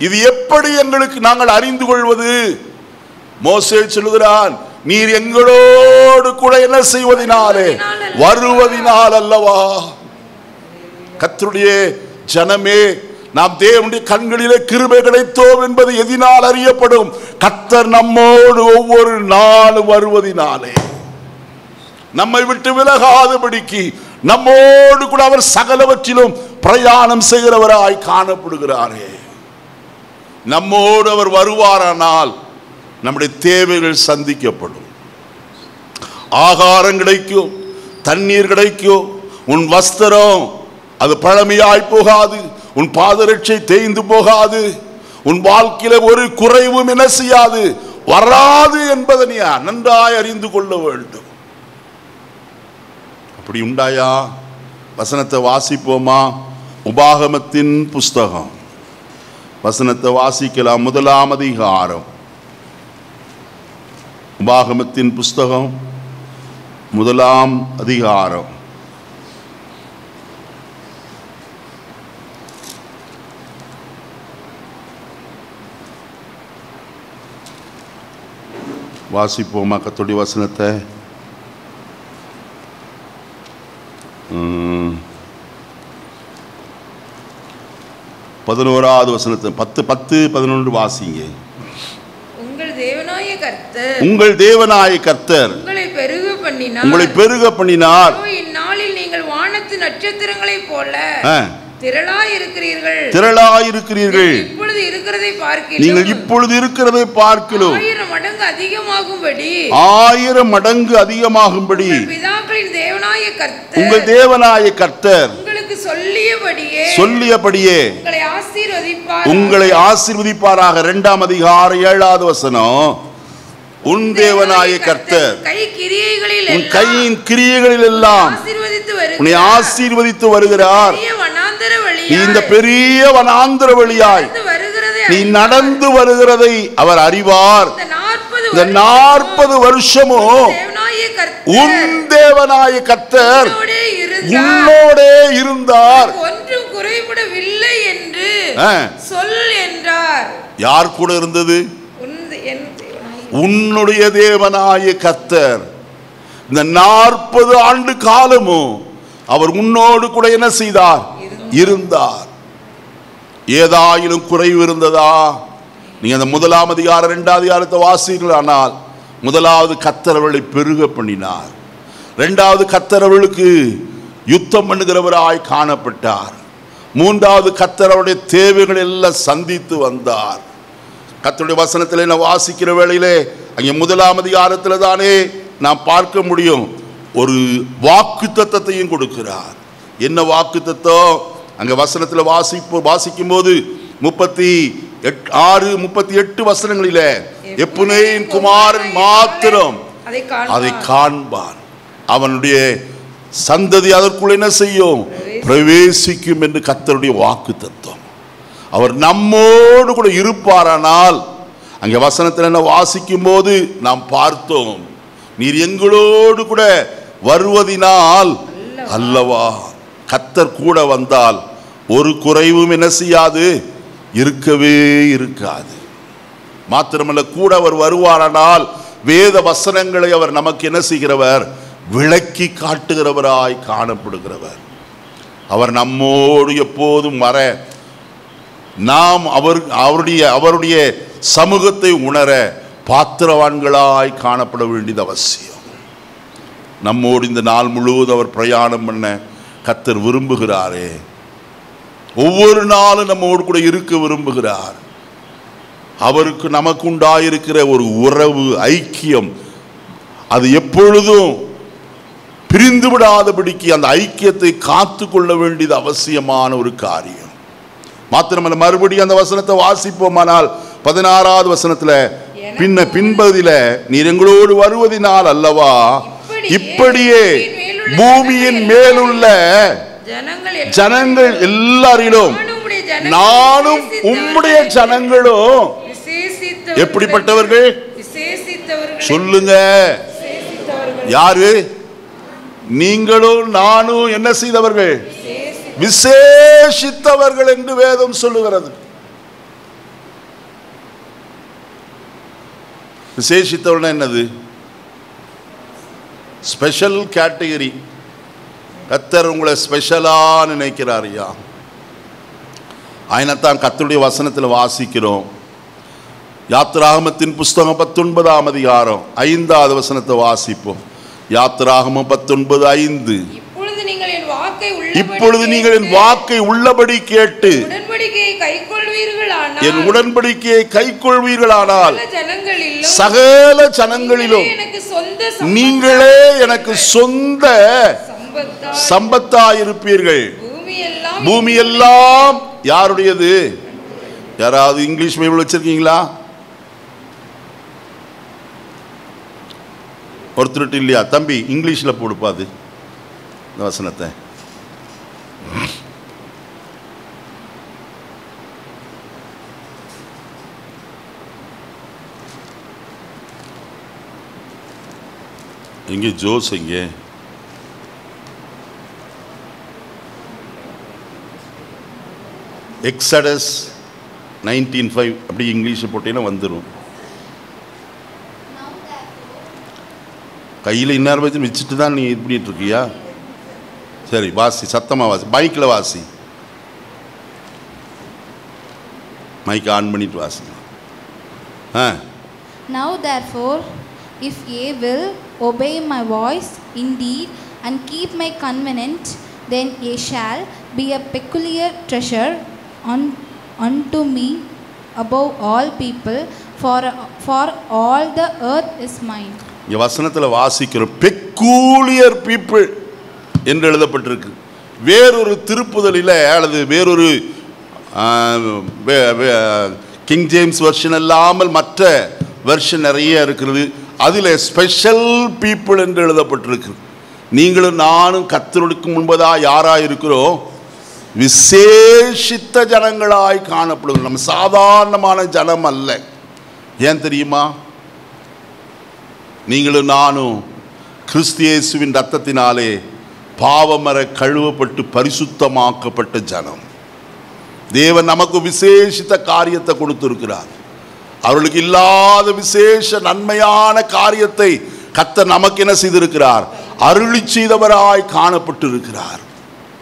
இது எப்படி எங்களுக்கு நாங்கள் அறிந்து கொள்வது? மோசே சொல்லுகிறான், நீர் எங்களோடு கூட என்ன செய்வதினாலே? வருவதினால் அல்லவா? கர்த்தருடைய ஜனமே, நாம் தேவனுடைய கண்களிலே கிருபை கிடைத்தோம் என்பது எதினால் அறியப்படும்? கர்த்தர் நம்மோடு ஒவ்வொரு நாளும் வருவதினாலே. நம்மை விட்டு விலகாதபடிக்கு நம்மோடு கூட அவர் சகலவற்றிலும் பிரயாணம் செய்கிறவராய் காணப்படுகிறாரே. நம்மோடு அவர் வருவாரானால் நம்முடைய தேவைகள் சந்திக்கப்படும். ஆகாரம் கிடைக்கும், தண்ணீர் கிடைக்கும், உன் வஸ்திரம் அது பழமையாய் போகாது, உன் பாதரட்சை தேய்ந்து போகாது, உன் வாழ்க்கையில ஒரு குறைவும் என்ன செய்யாது, வராது என்பதை நீ நன்றாய் அறிந்து கொள்ள வேண்டும். அப்படி உண்டாயா? வசனத்தை வாசிப்போமா? உபாகமத்தின் புஸ்தகம் வசனத்தை வாசிக்கலாம். 1ஆம் அதிகாரம், உபாகமத்தின் புஸ்தகம் 1ஆம் அதிகாரம் வாசிப்போமா கர்த்தருடைய வசனத்தை? 11வது வசனத்தை 10-11 வாசிங்க. உங்கள் தேவனாய கர்த்தர் உங்களை பெருக பண்ணினார். இந்நாளில் நீங்கள் வானத்து நட்சத்திரங்களைப் போல திரளாயிருக்கிறீர்கள். நீங்கள் இப்பொழுது இருக்கிறதை பார்க்கிலும் 1000 மடங்கு அதிகமாகும்படி உங்கள் தேவனாய கர்த்தர் உங்களுக்கு சொல்லியபடியே உங்களை ஆசீர்வதிப்பாராக. 2ஆம் அதிகாரம் 7வது வசனம், உன் தேவனாய கர்த்தர் உன் கையின் கிரியைகளில் எல்லாம் உன்னை ஆசீர்வதித்து வருகிறார். இந்த பெரிய வனாந்தர வழியாய் நீ நடந்து வருகிறதை அவர் அறிவார். இந்த 40 வருஷமும் உன் தேவனாய கர்த்தர் உன்னோடே இருந்தார், ஒன்றும் குறைபடவில்லை என்று சொல் என்றார். யார் கூட இருந்தது? உன்னுடைய தேவனாய கர்த்தர். இந்த 40 ஆண்டு காலமும் அவர் உன்னோடு கூட என்ன செய்தார்? இருந்தார். ஏதாயிலும் குறைவு இருந்ததா? நீங்க அந்த 1ஆம் அதிகாரம் 2ஆம் அதிகாரத்தை வாசிக்கிறீர்கள். ஆனால் 1வது கர்த்தர் அவர்களை பெருக பண்ணினார். 2வது கர்த்தர் அவர்களுக்கு யுத்தம் பண்ணுகிறவராய் காணப்பட்டார். 3வது கர்த்தர் அவருடைய தேவைகள் எல்லாம் சந்தித்து வந்தார். கர்த்தருடைய வசனத்தில் நான் வாசிக்கிற வேளையிலே அங்கே 1ஆம் அதிகாரத்தில் தானே நாம் பார்க்க முடியும், ஒரு வாக்கு தத்தத்தையும் கொடுக்கிறார். என்ன வாக்கு தத்தம்? அங்க வசனத்தில் வாசிக்கும் போது 36, 38 வசனங்களிலே எப்புனேயின் குமாரன் மாத்திரம் அதை காண்பான், அவனுடைய சந்ததி அதற்குள் என்ன செய்யும்? பிரவேசிக்கும் என்று கர்த்தருடைய வாக்கு தத்துவம். அவர் நம்மோடு கூட இருப்பாரானால், அங்கே வசனத்தில் என்ன வாசிக்கும் போது நாம் பார்த்தோம், நீர் எங்களோடு கூட வருவதினால் அல்லவா. கர்த்தர் கூட வந்தால் ஒரு குறைவும் என்ன செய்யாது? இருக்கவே இருக்காது. மாத்திரமல்ல, கூட அவர் வருவாரானால் வேத வசனங்களை அவர் நமக்கு என்ன செய்கிறவர்? விளக்கி காட்டுகிறவராய் காணப்படுகிறவர். அவர் நம்மோடு எப்போதும் வர நாம் அவருடைய சமூகத்தை உணர பாத்திரவான்களாய் காணப்பட வேண்டியது அவசியம். நம்மோடு இந்த நாள் முழுவதும் அவர் பிரயாணம் பண்ண கர்த்தர் விரும்புகிறாரே. ஒவ்வொரு நாளும் நம்மோடு கூட இருக்க விரும்புகிறார். அவருக்கு நமக்கு உண்டாயிருக்கிற ஒரு உறவு, ஐக்கியம், அது எப்பொழுதும் பிரிந்து விடாதபடிக்கு அந்த ஐக்கியத்தை காத்து கொள்ள வேண்டியது அவசியமான ஒரு காரியம். மாத்திரமல்ல, மறுபடியும் அந்த வசனத்தை வாசிப்போமானால் 16வது வசனத்தில் பின்பகுதியில நீர் எங்களோடு வருவதினால் அல்லவா இப்படியே பூமியின் மேலுள்ள ஜனங்கள் எல்லாரிலும் நானும் உம்முடைய ஜனங்களும் எப்படிப்பட்டவர்கள் சொல்லுங்க? யாரு? நீங்களும் நானும் என்ன செய்தவர்கள்? விசேஷித்தவர்கள் என்று வேதம் சொல்லுகிறது. விசேஷித்தவர்கள் என்னது? Special category. கர்த்தர் உங்களை ஸ்பெஷலா நினைக்கிறார். ஐயா, ஆயினத்தான் கர்த்தருடைய வசனத்தில் வாசிக்கிறோம். யாத்திராகமத்தின் புஸ்தகம் 19ஆம் அதிகாரம் 5வது வசனத்தை வாசிப்போம். யாத்திராகமம் 19:5. இப்பொழுது நீங்கள் என் வாக்கை உள்ளபடி கேட்டு என் உடன்படிக்கையை கைக்கொள்வீர்களானால் சகல ஜனங்களிலும் நீங்களே எனக்கு சொந்த சம்பத்தாயிருப்பீர்கள். பூமி எல்லாம் யாருடையது? யாராவது இங்கிலீஷ் பைபிள் வச்சிருக்கீங்களா? ஒருத்தருட்டு இல்லையா? தம்பி, இங்கிலீஷில் போடுப்பாது இந்த வசனத்தை. எங்கே ஜோஸ்? எங்கே? எக்ஸடஸ் 19:5 அப்படி இங்கிலீஷ் போட்டீங்கன்னா வந்துடும். கையில் இன்னார் வச்சு வச்சுட்டு தான் நீ இது பண்ணிட்டு இருக்கியா? சரி, வாசி, சத்தமாக வாசி, மைக்கில் வாசி, மைக் ஆன் பண்ணிட்டு வாசி. Now therefore, if ye will obey my voice indeed and keep my covenant, then ye shall be a peculiar treasure unto me above all people, for all the earth is mine. இங்கே வசனத்தில் வாசிக்கிறோம், peculiar people என்று எழுதப்பட்டிருக்கு. வேறொரு திருப்புதலில் அல்லது வேறொரு king James version இல்லாமல் மற்ற வெர்ஷன் நிறைய இருக்கிறது. அதில் ஸ்பெஷல் பீப்புள் என்று எழுதப்பட்டிருக்கு. நீங்களும் நானும் கர்த்தருக்கு முன்பதாக யாராக இருக்கிறோம்? விசேஷித்த ஜனங்களாய் காணப்படுகிறோம். நம்ம சாதாரணமான ஜனம் அல்ல. ஏன் தெரியுமா? நீங்களும் நானும் கிறிஸ்து இயேசுவின் இரத்தத்தினாலே பாவமர கழுவப்பட்டு பரிசுத்தமாக்கப்பட்ட ஜனம். தேவன் நமக்கு விசேஷித்த காரியத்தை கொடுத்திருக்கிறார். அவர்களுக்கு இல்லாத விசேஷ நன்மையான காரியத்தை கர்த்தர் நமக்கு என்ன செய்திருக்கிறார்? அருளி செய்தவராய் காணப்பட்டிருக்கிறார்.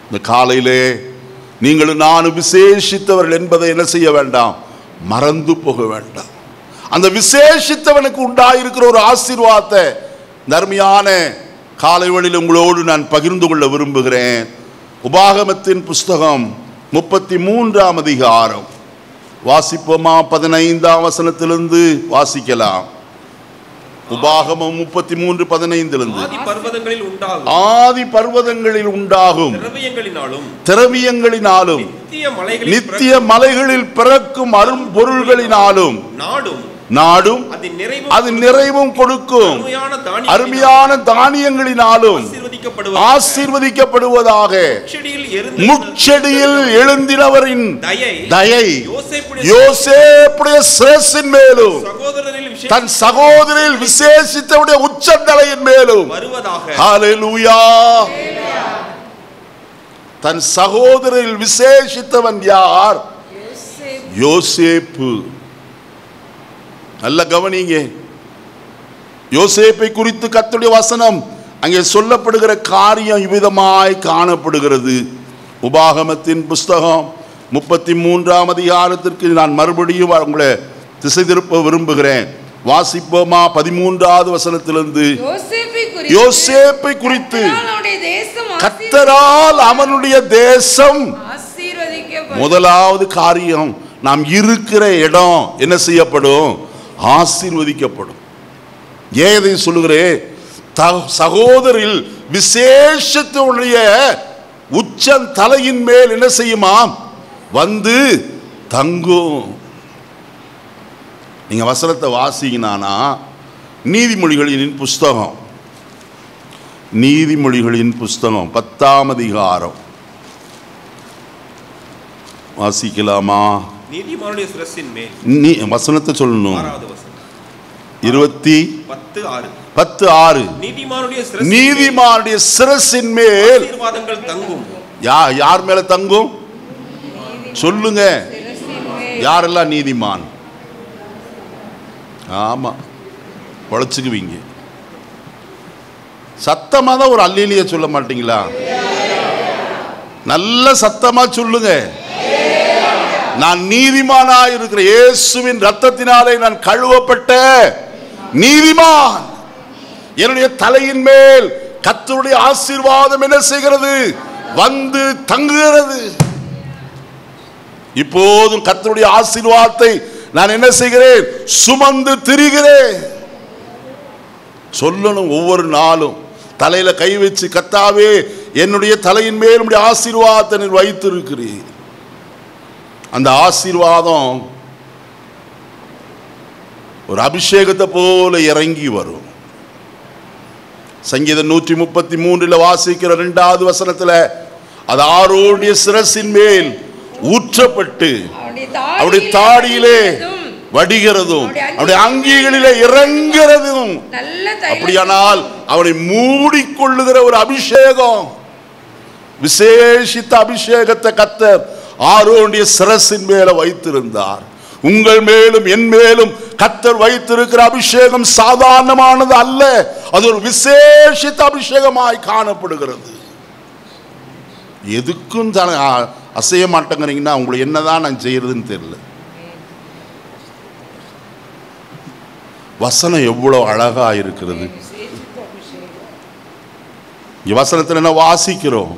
இந்த காலையிலே நீங்களும் நானும் விசேஷித்தவர்கள் என்பதை என்ன செய்ய வேண்டாம்? மறந்து போக வேண்டாம். அந்த விசேஷித்தவனுக்கு உண்டாயிருக்கிற ஒரு ஆசீர்வாதத்தை நன்மையான காலை வேளையில் உங்களோடு நான் பகிர்ந்து கொள்ள விரும்புகிறேன். உபாகமத்தின் புஸ்தகம் 33ஆம் அதிகாரம் வாசிப்போமா? 15ஆம் வசனத்திலிருந்து வாசிக்கலாம். உபாகமம் 33:15 ஆதி பர்வதங்களில் உண்டாகும் திரவியங்களினாலும் நித்திய மலைகளில் பிறக்கும் அரும்பொருள்களினாலும் நாடும் அது நிறைவும் கொடுக்கும் அருமையான தானியங்களினாலும் ஆசீர்வதிக்கப்படுவதாக. முட்செடியில் எழுந்தினவரின் தயை யோசேப்புடைய சிரசின் மேலும் தன் சகோதரில் விசேஷித்தவுடைய உச்சந்தலையின் மேலும் ஹல்லேலூயா. தன் சகோதரில் விசேஷித்தவன் யார்? யோசேப்பு. நல்ல கவனிங்க. யோசேப்பை குறித்து கர்த்தருடைய வசனம் அங்கே சொல்லப்படுகிற காரியம் இவ்விதமாய் காணப்படுகிறது. உபாகமத்தின் புஸ்தகம் 33ஆம் அதிகாரத்திற்கு நான் மறுபடியும் உங்களை திசை திருப்ப விரும்புகிறேன். வாசிப்போமா? 13ஆவது வசனத்திலிருந்து. யோசேப்பை குறித்து கர்த்தரால் அவனுடைய தேசம் முதலாவது காரியம், நாம் இருக்கிற இடம் என்ன செய்யப்படும்? ஆசீர்வதிக்கப்படும். ஏதை சொல்லுகிறேன்? சகோதரில் விசேஷத்துடைய உச்சம் தலையின் மேல் என்ன செய்யுமா? வந்து தங்கும். நீங்க வசனத்தை வாசிங்கன்னா நீதிமொழிகளின் புஸ்தகம் 10ஆம் அதிகாரம் வாசிக்கலாமா? நீதிமானுடைய சிரசின் மேல் வசனத்தை சொல்லணும். 10:6 நீதிமானுடைய சிரசின் மேல் தங்கும். யார் மேல தங்கும்? சொல்லுங்க. யாரெல்லாம் நீதிமான்? ஆமா, பொழைச்சுக்குவீங்க. சத்தமா தான் ஒரு அல்லேலூயா சொல்ல மாட்டீங்களா? நல்ல சத்தமா சொல்லுங்க. நான் நீதிமானாய் இருக்கிற இயேசுவின் இரத்தத்தினாலே நான் கழுவப்பட்ட நீதிமான். என்னுடைய தலையின் மேல் கர்த்தருடைய ஆசீர்வாதம் என்ன செய்கிறது? வந்து தங்குகிறது. இப்போதும் கர்த்தருடைய ஆசீர்வாதத்தை நான் என்ன செய்கிறேன்? சுமந்து திரிகிறேன். சொல்லணும் ஒவ்வொரு நாளும் தலையில கை வச்சு, கர்த்தாவே என்னுடைய தலையின் மேல் உம்முடைய ஆசீர்வாதத்தை நீர் வைத்திருக்கிறீர். அந்த ஆசீர்வாதம் ஒரு அபிஷேகத்தை போல இறங்கி வரும். சங்கீதம் 133 வாசிக்கிற 2வது வசனத்துல அது ஆரோனுடைய சிரசின் மேல் ஊற்றப்பட்டு அவருடைய தாடியிலே வடிகிறதும் அவருடைய அங்கிகளிலே இறங்குகிறதும். அப்படியானால் அவனை மூடிக்கொள்ளுகிற ஒரு அபிஷேகம், விசேஷித்த அபிஷேகத்தை கர்த்தர் ஆரோனுடைய சிரசின் மேல வைத்திருந்தார். உங்கள் மேலும் என் மேலும் கர்த்தர் வைத்திருக்கிற அபிஷேகம் சாதாரணமானது அல்ல. அது ஒரு விசேஷித்த அபிஷேகமாய் காணப்படுகிறது. எதுக்கும் அசைய மாட்டேங்கிறீங்கன்னா உங்களுக்கு என்னதான் நான் செய்யறதுன்னு தெரியல. வசனம் எவ்வளவு அழகா இருக்கிறது. வசனத்தில் என்ன வாசிக்கிறோம்?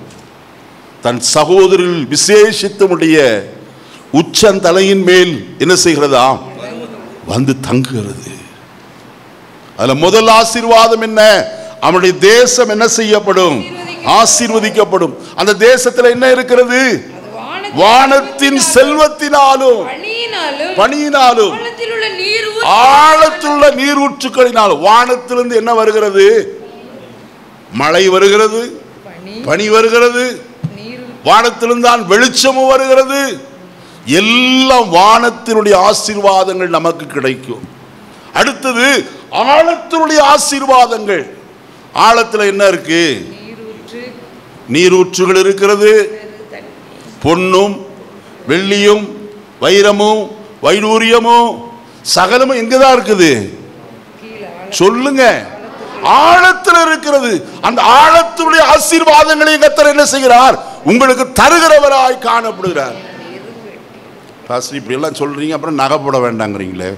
தன் சகோதரில் விசேஷித்தமுடைய உச்சந்தலையின் மேல் என்ன செய்கிறதா? வந்து தங்குகிறது. அதுல முதல் ஆசீர்வாதம் என்ன? அவனுடைய தேசம் என்ன செய்யப்படும்? ஆசீர்வதிக்கப்படும். அந்த தேசத்துல என்ன இருக்கிறது? வானத்தின் செல்வத்தினாலும் பனியினாலும் ஆழத்திலுள்ள நீரூற்றுக்களினாலும். வானத்திலிருந்து என்ன வருகிறது? மழை வருகிறது, பனி வருகிறது, வானத்திலிருந்து தான் வெளிச்சமும் வருகிறது. எல்லாம் வானத்தினுடைய ஆசீர்வாதங்கள் நமக்கு கிடைக்கும். அடுத்தது ஆழத்தினுடைய ஆசீர்வாதங்கள். ஆழத்துல என்ன இருக்கு? நீரூற்றுகள் இருக்கிறது, பொன்னும் வெள்ளியும் வைரமும் வைடூரியமும் சகலமும் எங்கதான் இருக்குது சொல்லுங்க? ஆழத்தில் இருக்கிறது. அந்த ஆழத்துடைய ஆசீர்வாதங்களை கர்த்தர் என்ன செய்கிறார்? உங்களுக்கு தருகிறவராய் காணப்படுகிறார். பாஸ்டர் இப்படி எல்லாம் சொல்றீங்க, அப்புறம் நகை போட வேண்டாங்கிறீங்களே.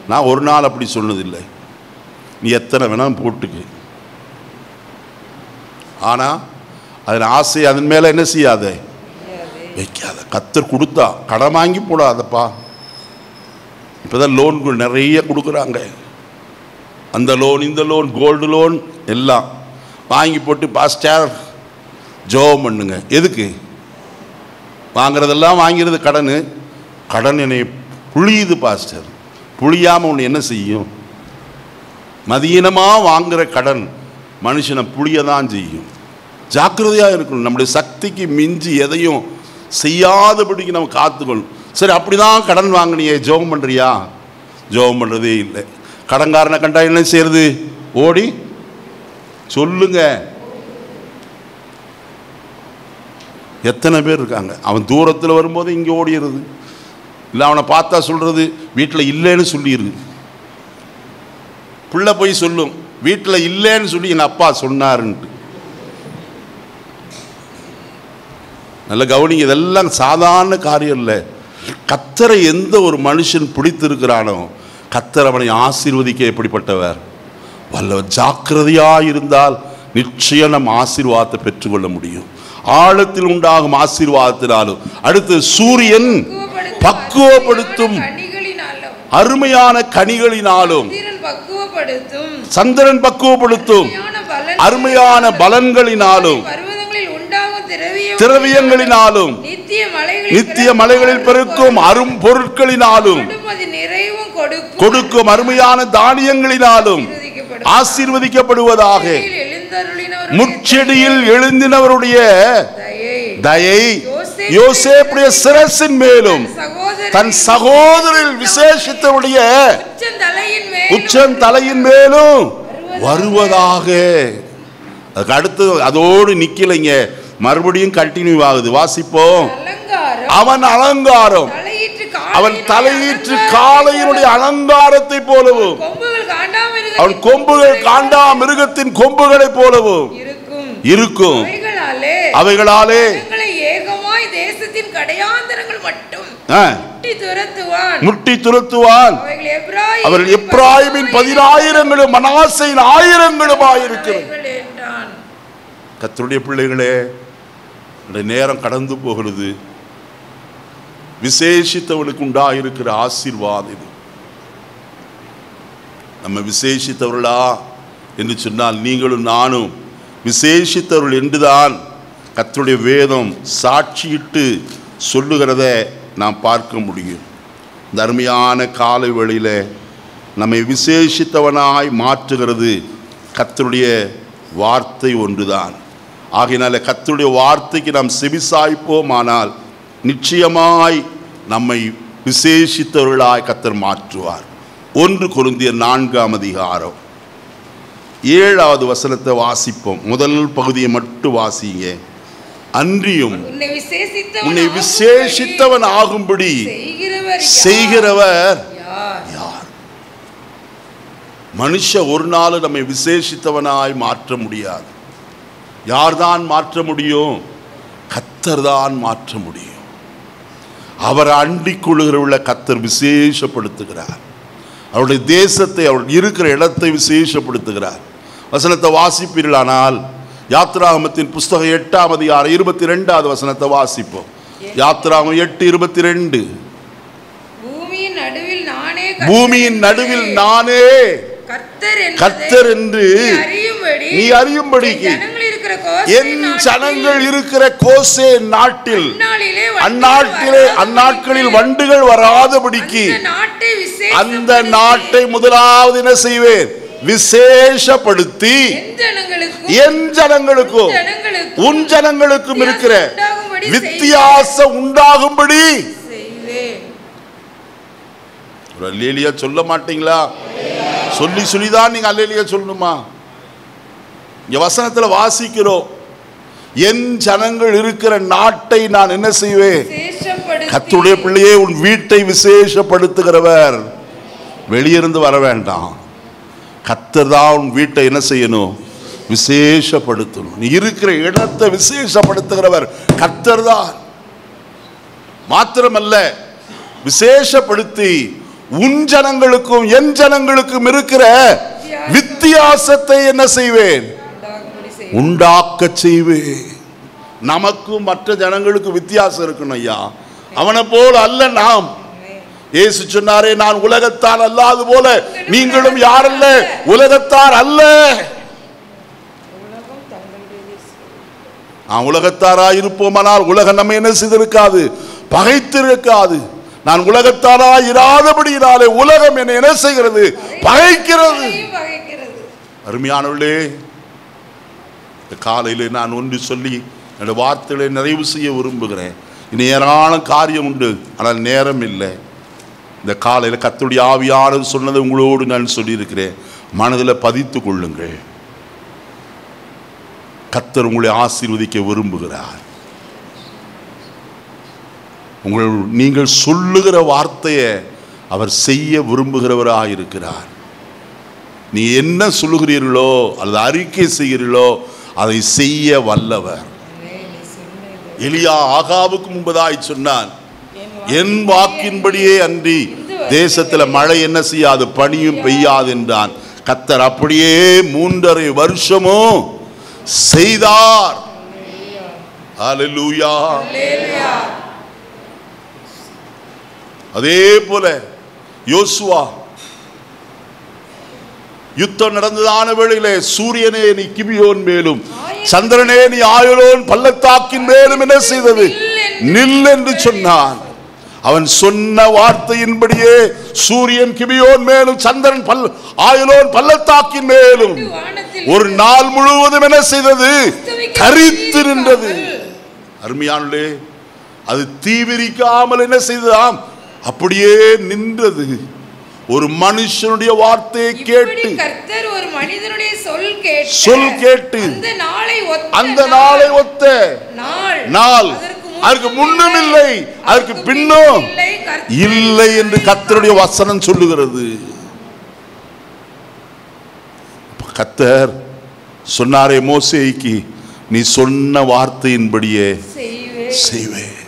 நான் ஒரு நாள் அப்படி சொன்னதில்லை. நீ எத்தனை வேணாலும் போட்டுக்கு, ஆனா அதன் ஆசை அதன் மேல என்ன செய்யாத, வைக்காத. கர்த்தர் கொடுத்தா கடன் வாங்கி போடாதப்பா. இப்பதான் லோன்கள் நிறைய கொடுக்குறாங்க. அந்த லோன் இந்த லோன் கோல்டு லோன் எல்லாம் வாங்கி போட்டு பாஸ்டர் ஜெபம் பண்ணுங்க. எதுக்கு வாங்குறதெல்லாம் வாங்கிறது? கடன். கடன் என்னை புளியுது பாஸ்டர். புளியாமல் ஒன்று என்ன செய்யும்? மதியினமாக வாங்குகிற கடன் மனுஷனை புளிய தான் செய்யும். ஜாக்கிரதையாக இருக்கணும். நம்முடைய சக்திக்கு மிஞ்சி எதையும் செய்யாதபடிக்கு நம்ம காத்துக்கணும். சரி, அப்படி தான் கடன் வாங்கினியே, ஜெபம் பண்ணுறியா? ஜெபம் பண்ணுறதே இல்லை. கடன்காரனை கண்டா என்ன செய்யறது? ஓடி சொல்லுங்க. எத்தனை பேர் இருக்காங்க, அவன் தூரத்தில் வரும்போது இங்கே ஓடிடுறது, இல்லை அவனை பார்த்தா சொல்றது வீட்டில் இல்லைன்னு சொல்லிடுது. பிள்ளை போய் சொல்லும் வீட்டில் இல்லைன்னு சொல்லி எங்கள் அப்பா சொன்னாருன்ட்டு. நல்ல கவனிங்க, இதெல்லாம் சாதாரண காரியம் இல்லை. கர்த்தரை எந்த ஒரு மனுஷன் பிடித்திருக்கிறானோ கர்த்தர் அவனை ஆசீர்வதிக்க எப்படிப்பட்டவர்? வல்லவர். ஜாக்கிரதையாக இருந்தால் நிச்சயம் நம்ம ஆசீர்வாதத்தை பெற்றுக்கொள்ள முடியும். ஆழத்தில் உண்டாகும் ஆசீர்வாதத்தினாலும், அடுத்து சூரியன் பக்குவப்படுத்தும் அருமையான கனிகளினாலும், சந்திரன் பக்குவப்படுத்தும் அருமையான பலன்களினாலும், திரவியங்களினாலும், நித்திய மலைகளில் பெருக்கும் அரும் பொருட்களினாலும், கொடுக்கும் அருமையான தானியங்களினாலும் ஆசீர்வதிக்கப்படுவதாக. முட்செடியில் எழுந்தினவருடைய தயை யோசேப்புடைய சிரசின் மேலும் தன் சகோதரில் விசேஷித்தவருடைய உச்சந்தலையின் மேலும் வருவதாக. அதுக்கு அடுத்து அதோடு நிக்கலைங்க, மறுபடியும் கண்டினியூ ஆகுது. வாசிப்போம். அவன் அலங்காரம், அவன் தலையீற்று காளையினுடைய அலங்காரத்தை போலவும், அவன் கொம்புகள் காண்டா மிருகத்தின் கொம்புகளை போலவும் இருக்கும். அவைகளாலே முட்டி துரத்துவான். அவர்கள் எப்ராயிமின் 10,000 மனாசையின் 1000 கர்த்தருடைய பிள்ளைகளே, நேரம் கடந்து போகிறது. விசேஷித்தவர்களுக்கு உண்டாயிருக்கிற ஆசீர்வாதம் இது. நம்ம விசேஷித்தவர்களா என்று சொன்னால் நீங்களும் நானும் விசேஷித்தவர்கள் என்றுதான் கர்த்தருடைய வேதம் சாட்சியிட்டு சொல்லுகிறத நாம் பார்க்க முடியும். இந்த அருமையான காலை வேளையில் நம்மை விசேஷித்தவனாய் மாற்றுகிறது கர்த்தருடைய வார்த்தை ஒன்றுதான். ஆகையினால கர்த்தருடைய வார்த்தைக்கு நாம் செவிசாய்ப்போமானால் நிச்சயமாய் நம்மை விசேஷித்தவர்களாய் கர்த்தர் மாற்றுவார். 1 கொரிந்தியர் 4ஆம் அதிகாரம் 7வது வசனத்தை வாசிப்போம். முதல் பகுதியை மட்டும் வாசிங்க. அன்றியும் உன்னை விசேஷித்தவன் ஆகும்படி செய்கிறவர் யார்? மனுஷ ஒரு நாள் நம்மை விசேஷித்தவனாய் மாற்ற முடியாது. யார்தான் மாற்ற முடியும்? கர்த்தர் தான் மாற்ற முடியும். அவர் அண்டிக் கொள்ளுகிற கர்த்தர் விசேஷப்படுத்துகிறார். அவருடைய தேசத்தை, அவர் இருக்கிற இடத்தை விசேஷப்படுத்துகிறார். வசனத்தை வாசிப்பீர்களானால் யாத்ராகமத்தின் புஸ்தகம் 8ஆம் அதிகாரம் 22வது வசனத்தை வாசிப்போம். யாத்ராகமம் 8:22. பூமியின் நடுவில் நானே கர்த்தர் என்று நீ அறியும்படிக்கு என் ஜனங்கள் இருக்கிற கோசே நாட்டில் அந்நாட்களில் வண்டுகள் வராதபடிக்கு அந்த நாட்டை முதலாவது என்ன செய்வேன்? விசேஷப்படுத்தி என் ஜனங்களுக்கும் உன் ஜனங்களுக்கும் இருக்கிற வித்தியாசம் உண்டாகும்படி. அல்லேலியா சொல்ல மாட்டீங்களா? சொல்லி சொல்லிதான் நீங்க அல்லேலியா சொல்லணுமா? இங்க வசனத்துல வாசிக்கிறோம், என் ஜனங்கள் இருக்கிற நாட்டை நான் என்ன செய்வேன்? விசேஷப்படுத்தி கர்த்தருடைய பிள்ளையே, உன் வீட்டை விசேஷப்படுத்துகிறவர் வெளியிருந்து வர வேண்டாம். கர்த்தர் தான் உன் வீட்டை என்ன செய்யணும்? விசேஷப்படுத்தணும். நீ இருக்கிற இடத்தை விசேஷப்படுத்துகிறவர் கர்த்தர் தான். மாத்திரமல்ல, விசேஷப்படுத்தி உன் ஜனங்களுக்கும் என் ஜனங்களுக்கும் இருக்கிற வித்தியாசத்தை என்ன செய்வேன்? உண்டாக்க செய்வேன். நமக்கும் மற்ற ஜனங்களுக்கு வித்தியாசம் இருக்கணும் ஐயா. அவனை போல அல்ல நாம். இயேசு சொன்னாரே, நான் உலகத்தார் அல்லாது போல நீங்களும் யாரல்ல, உலகத்தார் அல்ல. நான் உலகத்தாராய் இருப்போமானால் உலகம் நம்ம என்ன செய்திருக்காது? பகைத்திருக்காது. நான் உலகத்தாராய் இராதபடியினாலே உலகம் என்னை என்ன செய்கிறது? பகைக்கிறது. அருமையானவர்களே, இந்த காலையிலே நான் ஒன்று சொல்லி என்னுடைய வார்த்தைகளை நிறைவு செய்ய விரும்புகிறேன். இனி ஏராளம் காரியம் உண்டு, ஆனால் நேரம் இல்லை. இந்த காலையில் கர்த்தருடைய ஆவியானவர் சொன்னதை உங்களோடு நான் சொல்லியிருக்கிறேன். மனதில் பதித்து கொள்ளுங்கள். கர்த்தர் உங்களை ஆசீர்வதிக்க விரும்புகிறார். நீங்கள் சொல்லுகிற வார்த்தையை அவர் செய்ய விரும்புகிறவராக இருக்கிறார். நீ என்ன சொல்லுகிறீர்களோ அல்லது அறிக்கை செய்கிறீர்களோ அதை செய்ய வல்லவர். எலியா ஆகாவுக்கு முன்பதாய் சொன்னான், என் வாக்கின்படியே அன்றி தேசத்தில் மழை என்ன செய்யாது, பனியும் பெய்யாது என்றான். கர்த்தர் அப்படியே 3.5 வருஷமும் செய்தார். ஹல்லேலூயா. அதே போல யோசுவா யுத்தம் நடந்ததான வேளையிலே, சூரியனே நீ கிபியோன் மேலும், சந்திரனே நீ ஆயலோன் பள்ளத்தாக்கின் மேலும் என்ன செய்தது? நில் என்று சொன்னான். அவன் சொன்ன வார்த்தையின்படியே சூரியன் கிபியோன் மேலும், சந்திரன் ஆயலோன் பள்ளத்தாக்கின் மேலும் ஒரு நாள் முழுவதும் என்ன செய்தது? கரித்து நின்றது. அருமையானே, அது தீவிரிக்காமல் என்ன செய்ததாம்? அப்படியே நின்றது. ஒரு மனுஷனுடைய வார்த்தையை கேட்டு, கர்த்தர் ஒரு மனிதனுடைய சொல் கேட்டு அந்த நாளை ஒத்த நாள் அதற்கு முன்னும் இல்லை, அதற்கு பின்னும் இல்லை என்று கர்த்தருடைய வசனம் சொல்லுகிறது. கர்த்தர் சொன்னாரே மோசேக்கு, நீ சொன்ன வார்த்தையின்படியே செய்வேன்.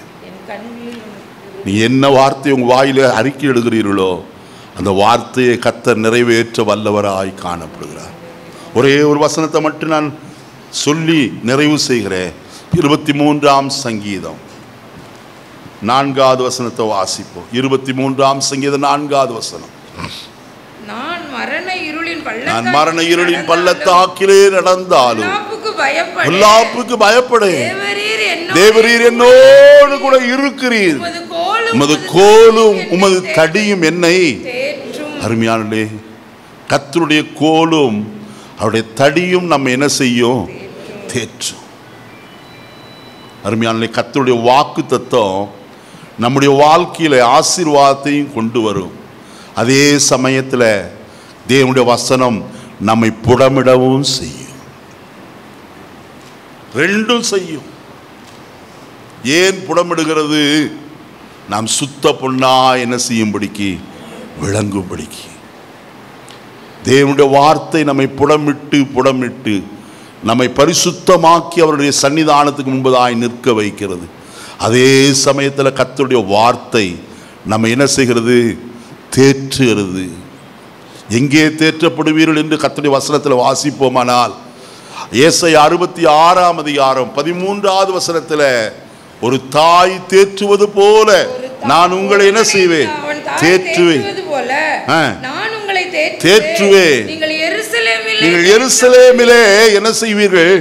நீ என்ன வார்த்தை உங்க வாயில அறிக்கை எடுக்கிறீர்களோ அந்த வார்த்தையை கர்த்தர் நிறைவேற்ற வல்லவராய் காணப்படுகிறார். ஒரே ஒரு வசனத்தை மட்டும் நான் சொல்லி நிறைவு செய்கிறேன். 23ஆம் சங்கீதம் 4வது வசனத்தை வாசிப்போம். 23ஆம் சங்கீதம் 4வது வசனம். நான் மரண இருளின் பள்ளத்தாக்கிலே நடந்தாலும் பொல்லாப்புக்கு பயப்படேன். தேவரீர் என்னோடு கூட இருக்கிறீர். உமது கோலும் உமது தடியும் என்னை. அருமையானே, கர்த்தருடைய கோலும் அவருடைய தடியும் நம்ம என்ன செய்யும்? தேற்றும். அருமையானே, கர்த்தருடைய வாக்கு தத்துவம் நம்முடைய வாழ்க்கையில ஆசீர்வாதத்தையும் கொண்டு வரும். அதே சமயத்தில் தேவனுடைய வசனம் நம்மை புடமிடவும் செய்யும். ரெண்டும் செய்யும். ஏன் புடமிடுகிறது? நாம் சுத்த பொண்ணா என்ன செய்யும்படிக்கு, விளங்கும்படிக்கு. தேவனுடைய வார்த்தை நம்மை புடமிட்டு நம்மை பரிசுத்தமாக்கி அவருடைய சன்னிதானத்துக்கு முன்பதாய் நிற்க வைக்கிறது. அதே சமயத்தில் கர்த்தருடைய வார்த்தை நம்ம என்ன செய்கிறது? தேற்றுகிறது. எங்கே தேற்றப்படுவீர்கள் என்று கர்த்தருடைய வசனத்தில் வாசிப்போமானால், ஏசாயா 66ஆம் அதிகாரம் 13வது வசனத்தில், ஒரு தாய் தேற்றுவது போல நான் உங்களை என்ன செய்வேன்? தேற்றுவேன். நீங்கள் எருசலேமிலே என்ன செய்வீர்கள்?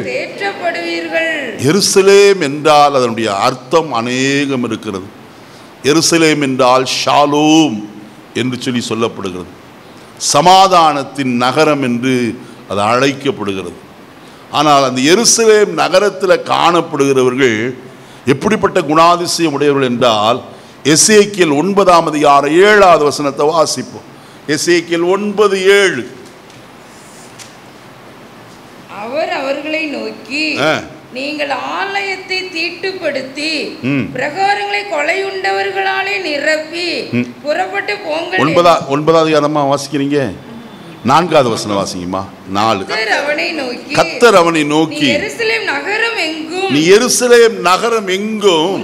எருசலேம் என்றால் அதனுடைய அர்த்தம் அநேகம் இருக்கிறது. எருசலேம் என்றால் ஷாலோம் என்று சொல்லப்படுகிறது. சமாதானத்தின் நகரம் என்று அது அழைக்கப்படுகிறது. ஆனால் அந்த எருசலேம் நகரத்தில் காணப்படுகிறவர்கள் எப்படிப்பட்ட குணாதிசயம் உடையவர்கள் என்றால், எசேக்கியேல் 9ஆம் அதிகாரம் 7வது வசனத்தை வாசிப்போம். எசேக்கியேல் 9:7. அவர் அவர்களை நோக்கி, நீங்கள் ஆலயத்தை தீட்டுப்படுத்தி பிரகாரங்களை கொலையுண்டவர்களாலே நிரப்பி புறப்பட்டு போங்கள். 9வது அதிகாரமா வாசிக்கிறீங்க? 4வது வசனம் வாசிங்கம்மா. 4. கர்த்தர் அவனை நோக்கி நீ எருசலேம் நகரம் எங்கும்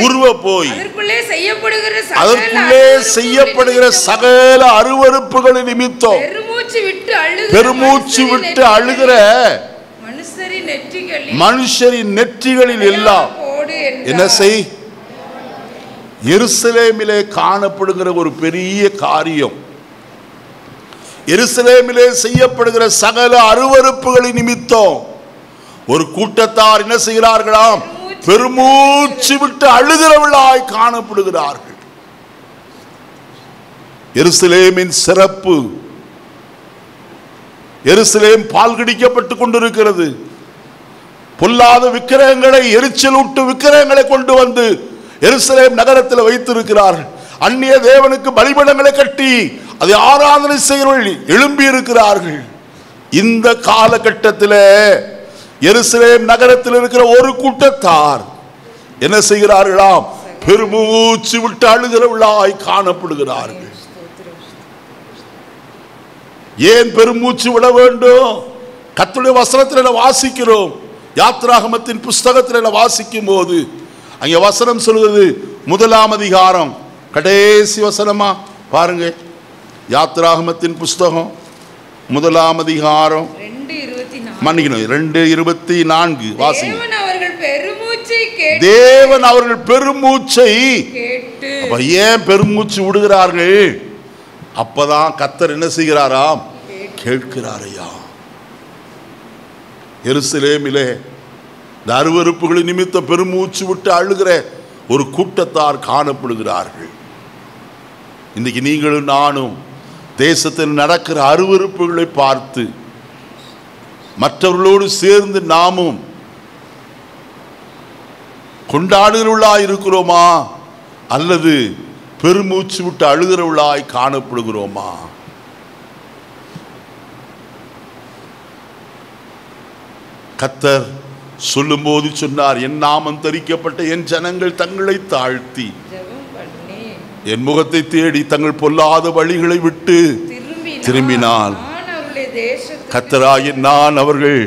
உருவ போய் அதற்குள்ளே செய்யப்படுகிற சகல அருவருப்புகளின் நிமித்தம் பெருமூச்சு விட்டு அழுகிற மனுஷரின் நெற்றிகளில் எல்லாம் என்ன செய். எருசலேமிலே காணப்படுகிற ஒரு பெரிய காரியம், எருசலேமிலே செய்யப்படுகிற சகல அருவருப்புகளின் நிமித்தம் ஒரு கூட்டத்தார் என்ன செய்கிறார்களாம்? பெருமூச்சு விட்டு அழுகிறவர்களாய் காணப்படுகிறார்கள். எருசலேமின் சிறப்பு, எருசலேம் பால் கடிக்கப்பட்டுக் கொண்டிருக்கிறது. பொல்லாத விக்கிரகங்களை, எரிச்சலூட்டு விக்கிரகங்களை கொண்டு வந்து எருசலேம் நகரத்தில் வைத்திருக்கிறார்கள். அந்நிய தேவனுக்கு பலிபீடங்களை கட்டி அதை ஆராதனை செய்கிறவர்கள் எழும்பி இருக்கிறார்கள். இந்த காலகட்டத்தில் எருசலேம் நகரத்தில் இருக்கிற ஒரு கூட்டத்தார் என்ன செய்கிறார்களாம்? பெருமூச்சு விட்டு அழுகிறவர்களாய் காணப்படுகிறார்கள். ஏன் பெருமூச்சு விட வேண்டும்? கர்த்தருடைய வசனத்தில் வாசிக்கிறோம். யாத்ராகமத்தின் புஸ்தகத்தில் வாசிக்கும் போது அங்கே வசனம் சொல்கிறது, 1ஆம் அதிகாரம் கடைசி வசனமா பாருங்க. யாத்ராகமத்தின் புஸ்தகம் 1ஆம் அதிகாரம் 2:24 வாசிங்க. தேவன் அவர்கள் பெருமூச்சை கேட்டு, ஏன் பெருமூச்சு விடுகிறார்கள்? அப்பதான் கர்த்தர் என்ன செய்கிறாராம்? கேட்கிறாரையா. எருசலேமிலே இந்த அருவருப்புகளின் நிமித்தம் பெருமூச்சு விட்டு அழுகிற ஒரு கூட்டத்தார் காணப்படுகிறார்கள். இன்னைக்கு நீங்களும் நானும் தேசத்தில் நடக்கிற அருவருப்புகளை பார்த்து மற்றவர்களோடு சேர்ந்து நாமும் கொண்டாடுகிறவர்களாய் இருக்கிறோமா, அல்லது பெருமூச்சு விட்டு அழுகிறவர்களாய் காணப்படுகிறோமா? கர்த்தர் சொல்லும் போது சொன்னார், என் நாமம் தரிக்கப்பட்ட என் ஜனங்கள் தங்களை தாழ்த்தி என் முகத்தை தேடி தங்கள் பொல்லாத வழிகளை விட்டு திரும்பினால் கர்த்தராகிய நான் அவர்கள்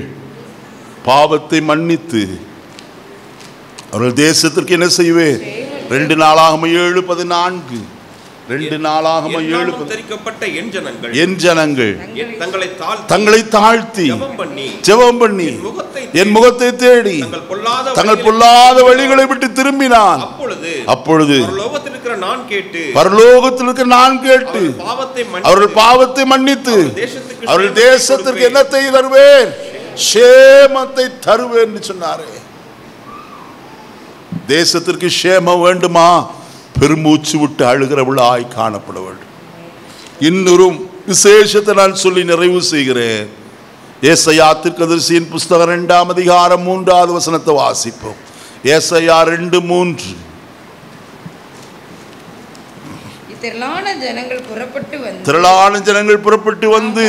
பாவத்தை மன்னித்து அவர்கள் தேசத்திற்கு என்ன செய்வேன்? 2 நாளாகமம் 7:14 2 நாளாகமம் 7:14 என் ஜனங்கள் தங்களை தாழ்த்தி ஜெபம் பண்ணி என் முகத்தை தேடி தங்கள் பொல்லாத வழிகளை விட்டு திரும்பினான், அப்பொழுது பரலோகத்தில் இருக்கிற நான் கேட்டு அவர்கள் பாவத்தை மன்னித்து அவர்கள் தேசத்திற்கு என்னத்தை தருவேன்? சேமத்தை தருவேன் சொன்னாரே. தேசத்திற்கு சேமம் வேண்டுமா? பெருமூச்சு விட்டு அழுகிறவளாய் காணப்பட வேண்டும். இன்னொரு விசேஷத்தை நான் சொல்லி நிறைவு செய்கிறேன். ஏசாயா தீர்க்கதரிசியின் புஸ்தகம் 2ஆம் அதிகாரம் 3வது வசனத்தை வாசிப்போம். ஏசாயா 2:3. திரளான ஜனங்கள் புறப்பட்டு வந்து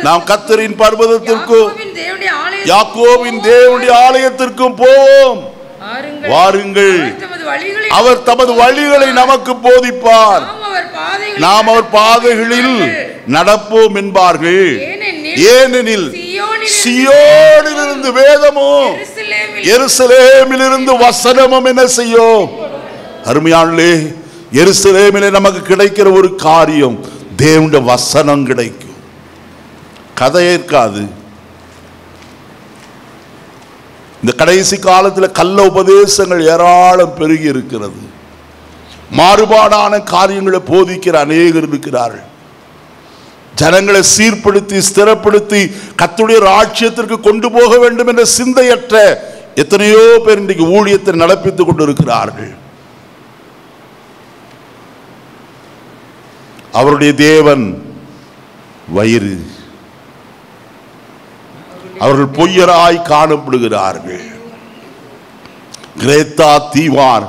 நாம் கர்த்தரின் பர்வதத்திற்கும் யாக்கோபின் தேவனுடைய ஆலயத்திற்கும் போவோம். வாருங்கள், அவர் தமது வழிகளை நமக்கு போதிப்பார், நாம் அவர் பாதைகளில் நடப்போம் என்பார்கள். ஏனெனில் சீயோனிலிருந்து வேதமும் எருசலேமிலிருந்து வசனமும் என்ன செய்யும்? அருமையானே, எருசலேமிலே நமக்கு கிடைக்கிற ஒரு காரியம், தேவனுடைய வசனம் கிடைக்கும். கதையே இருக்காது. இந்த கடைசி காலத்தில் கள்ள உபதேசங்கள் ஏராளம் பெருகி இருக்கிறது. மாறுபாடான காரியங்களை போதிக்கிற அநேகர் இருக்கிறார்கள். ஜனங்களை சீர்படுத்தி ஸ்திரப்படுத்தி கர்த்தருடைய ராஜ்யத்திற்கு கொண்டு போக வேண்டும் என்ற சிந்தையற்ற எத்தனையோ பேர் இன்றைக்கு ஊழியத்தை நடப்பித்துக் கொண்டிருக்கிறார்கள். அவருடைய தேவன் வயிறு. அவர்கள் பொய்யராய் காணப்படுகிறார்கள். கிரேத்தா தீவார்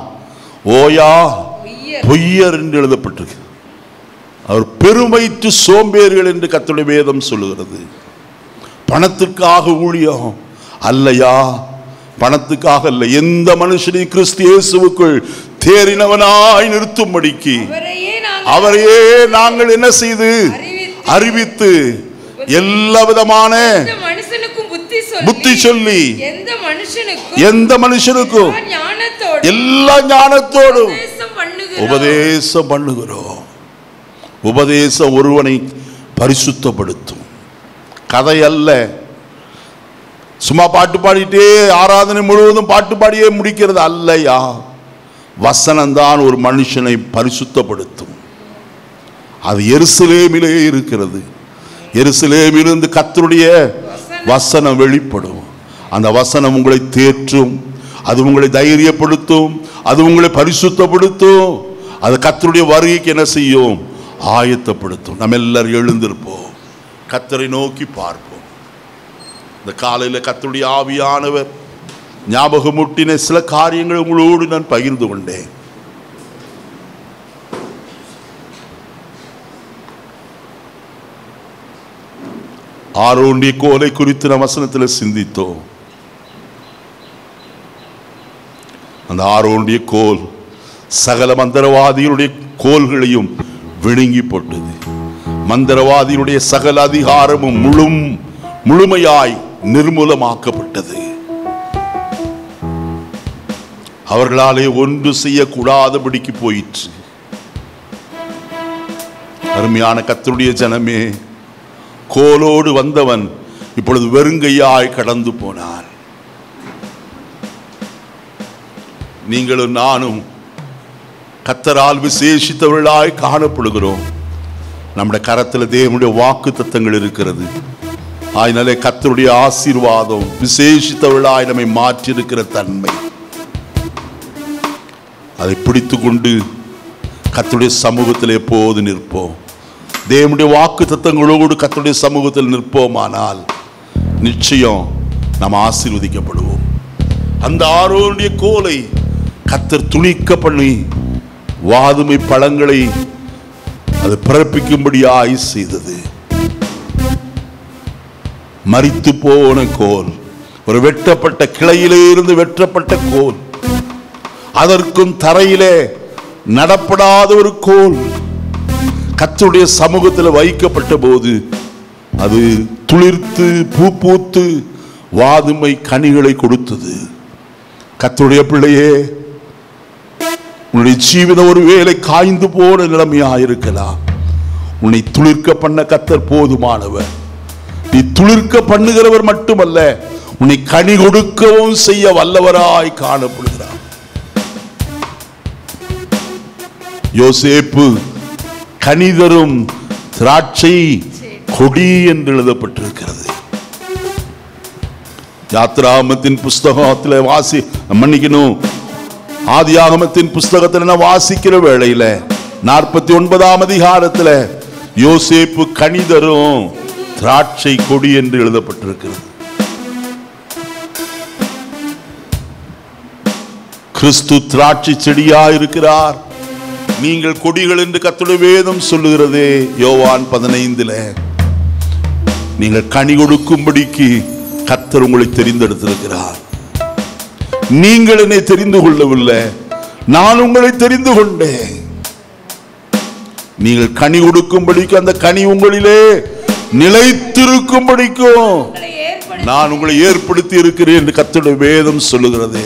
ஓயா பொய்யர் என்று எழுதப்பட்டிருக்கு. அவர் பெருமைத்து சோம்பேறிகள் என்று கர்த்தருடைய வேதம் சொல்லுகிறது. பணத்திற்காக ஊழியம், அல்லையா, பணத்துக்காக அல்ல, எந்த மனுஷனை கிறிஸ்து இயேசுவுக்குள் தேறினவனாய் நிறுத்தும்படிக்கு அவரையே நாங்கள் என்ன செய்து அறிவித்து எல்லா விதமான புத்தி சொல்லி எந்த மனுஷனுக்கும் எல்லா ஞானத்தோடும் உபதேசம் பண்ணுகிறோம். உபதேசம் ஒருவனை பரிசுத்தப்படுத்தும். கதை அல்ல, சும்மா பாட்டு பாடிட்டே ஆராதனை முழுவதும் பாட்டு பாடியே முடிக்கிறது அல்லையா. வசனம்தான் ஒரு மனுஷனை பரிசுத்தப்படுத்தும். அது எருசலேமிலே இருக்கிறது. எருசலேமிலிருந்து கர்த்தருடைய வசனம் வெளிப்படும். அந்த வசனம் உங்களை தேற்றும், அது உங்களை தைரியப்படுத்தும், அது உங்களை பரிசுத்தப்படுத்தும், அது கர்த்தருடைய வருகைக்கு என்ன செய்யும், ஆயத்தப்படுத்தும். நம்ம எல்லாரும் எழுந்திருப்போம், கர்த்தரை நோக்கி பார்ப்போம். இந்த காலையில் கர்த்தருடைய ஆவியானவர் ஞாபகமூட்டின சில காரியங்கள் உங்களோடு நான் பகிர்ந்து கொண்டேன். ஆரோனுடைய கோலை குறித்து நம்ம வசனத்தில் சிந்தித்தோம். அந்த ஆரோனுடைய கோல் சகல மந்திரவாதிகளுடைய கோல்களையும் விழுங்கி போட்டது. மந்திரவாதியுடைய சகல அதிகாரமும் முழுமையாய் நிர்மூலமாக்கப்பட்டது. அவர்களாலே ஒன்று செய்யக்கூடாதபடிக்கு போயிற்று. அருமையான கர்த்தருடைய ஜனமே, கோலோடு வந்தவன் இப்பொழுது வெறுங்கையாய் கடந்து போனான். நீங்களும் நானும் கர்த்தரால் விசேஷித்தவர்களாய் காணப்படுகிறோம். நம்முடைய கரத்தில் தேவனுடைய வாக்கு தத்தங்கள் இருக்கிறது. அதனாலே கர்த்தருடைய ஆசீர்வாதம் விசேஷித்தவர்களாய் நம்மை மாற்றியிருக்கிற தன்மை, அதை பிடித்து கொண்டு கர்த்தருடைய சமூகத்தில் எப்போது நிற்போம். தேவனுடைய வாக்கு தத்தங்களோடு கர்த்தருடைய சமூகத்தில் நிற்போமானால் நிச்சயம் நாம் ஆசீர்வதிக்கப்படுவோம். அந்த ஆரோனுடைய கோலை கர்த்தர் துணிக்க பண்ணி வாதுமை பழங்களை அது பிறப்பிக்கும்படியாய் செய்தது. மரித்து போன கோல், ஒரு வெட்டப்பட்ட கிளையிலே இருந்து வெட்டப்பட்ட கோல், அதற்கும் தரையிலே நடப்படாத ஒரு கோல் கர்த்தருடைய சமூகத்தில் வைக்கப்பட்ட போது அது துளிர்த்து பூ பூத்து வாதுமை கனிகளை கொடுத்தது. கர்த்தருடைய பிள்ளையே, உன்னுடைய ஜீவிதம் ஒரு வேளை காய்ந்து போன நிலைமையாயிருக்கலாம். உன்னை துளிர்க்க பண்ண கர்த்தர் போதுமானவர். நீ துளிர்க்க பண்ணுகிறவர் மட்டுமல்ல, உன்னை கனி கொடுக்கவும் செய்ய வல்லவராய் காணப்படுகிறார். யோசேப்பு கனிதரும் திராட்சை கொடி என்று எழுதப்பட்டிருக்கிறது. யாத்திராகமத்தின் புஸ்தகத்தில் மன்னிக்கணும், ஆதியாகமத்தின் புஸ்தகத்தில் வாசிக்கிற வேளையில 49ஆம் அதிகாரத்தில் யோசேப்பு கனிதரும் திராட்சை கொடி என்று எழுதப்பட்டிருக்கிறது. கிறிஸ்து திராட்சை செடியா இருக்கிறார், நீங்கள் கொடிகள் என்று கர்த்தருடைய வேதம் சொல்லுகிறதே. யோவான் 15 நீங்கள் கனி கொடுக்கும்படிக்கு கர்த்தர் உங்களை தெரிந்தெடுத்திருக்கிறார். நீங்கள் என்னை தெரிந்து கொள்ளவில்லை, நான் உங்களை தெரிந்து கொண்டேன். நீங்கள் கனி கொடுக்கும்படிக்கு, அந்த கனி உங்களிலே நிலைத்திருக்கும்படிக்கும் நான் உங்களை ஏற்படுத்தி இருக்கிறேன் என்று கர்த்தருடைய வேதம் சொல்லுகிறது.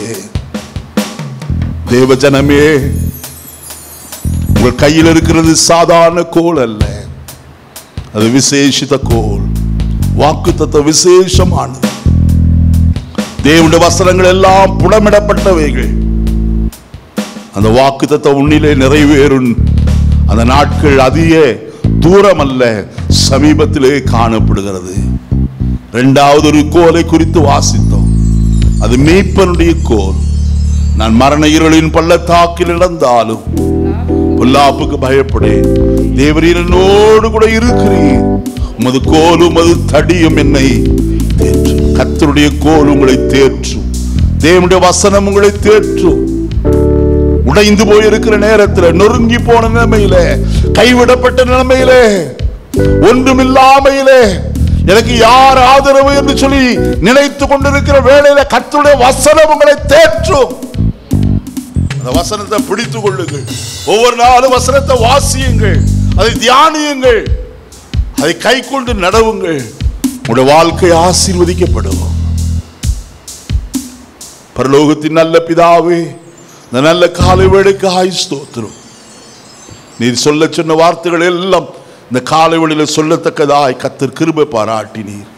தேவ ஜனமே, உங்கள் கையில் இருக்கிறது சாதாரண கோல் அல்ல, அது விசேஷித்த கோல், வாக்குத்தத்த விசேஷமானது. தேவனுடைய வசனங்கள் எல்லாம் புடமிடப்பட்டவைகள். அந்த வாக்குத்தத்த உன்னிலே நிறைவேறும் அந்த நாட்கள் அதிக தூரம் அல்ல, சமீபத்திலே காணப்படுகிறது. இரண்டாவது ஒரு கோலை குறித்து வாசித்தோம். அது மேய்ப்பனுடைய கோல். நான் மரண இருளின் பள்ளத்தாக்கில் நடந்தாலும் பொல்லாப்புக்கு பயப்படேன், தேவரீர் என்னோடு கூட இருக்கிறீர், உமது கோலும் அது தடியும் என்னை தேற்றும். கர்த்தருடைய கோல் உங்களை தேற்றும், தேவனுடைய வசனம் உங்களை தேற்றும். உடைந்து போயிருக்கிற நேரத்தில், நொறுங்கி போன நிலைமையில, கைவிடப்பட்ட நிலைமையிலே, ஒன்றுமில்லாமையிலே, எனக்கு யார் ஆதரவு என்று சொல்லி நினைத்து கொண்டிருக்கிற வேளையில கர்த்தருடைய வசனம் உங்களை தேற்றும். அந்த வசனத்தை பிடித்துக் கொள்ளுங்கள். ஒவ்வொரு நாளும் வசனத்தை வாசியுங்கள், அதை தியானியுங்கள், அதை கை கொண்டு நடவுங்கள். உங்களுடைய வாழ்க்கை ஆசீர்வதிக்கப்படும். பரலோகத்தின் நல்ல பிதாவே, இந்த நல்ல காலை வேளைக்காய் ஸ்தோத்திரம். நீர் சொல்ல சொன்ன வார்த்தைகள் எல்லாம் இந்த காலை வேளையில் சொல்லத்தக்கதாய் கர்த்தர் கிருபை பாராட்டினீர்.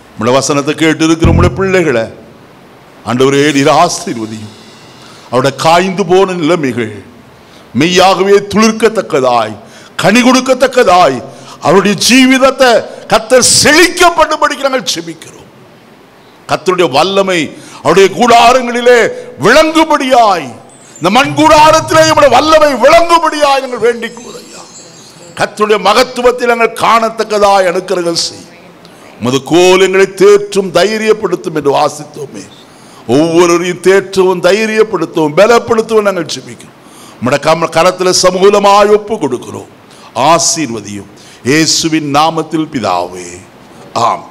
உங்களுடைய வசனத்தை கேட்டு இருக்கிற உங்களுடைய பிள்ளைகளை ஆண்டவரே நீர் ஆசீர்வதியும். அவருடைய காய்ந்து போன நிலைமைகள் மெய்யாகவே துளிர்க்கத்தக்கதாய், கனி கொடுக்கத்தக்கதாய் அவருடைய ஜீவிதத்தை கர்த்தர் செழிக்கப்பட்டும்படிக்கு நாங்கள் செபிக்கிறோம். கர்த்தருடைய வல்லமை அவருடைய கூடாரங்களிலே விளங்கும்படியாய், இந்த மண் கூடாரத்திலே நம்முடைய வல்லமை விளங்கும்படியாய் நாங்கள் வேண்டிக் கொள்வோம். கர்த்தருடைய மகத்துவத்தை நாங்கள் காணத்தக்கதாய் அனுக்கிரகம் செய். உமது கோல் எங்களை தேற்றும் தைரியப்படுத்தும் என்று வாசித்தோமே. ஒவ்வொருவரையும் தேற்றவும் தைரியப்படுத்தவும் பலப்படுத்தவும் நாங்கள் ஜெபிக்கிறோம். உம்முடைய கரத்தில் சமூலமாய் ஒப்பு கொடுக்கிறோம். ஆசீர்வதியும் இயேசுவின் நாமத்தில் பிதாவே, ஆம்.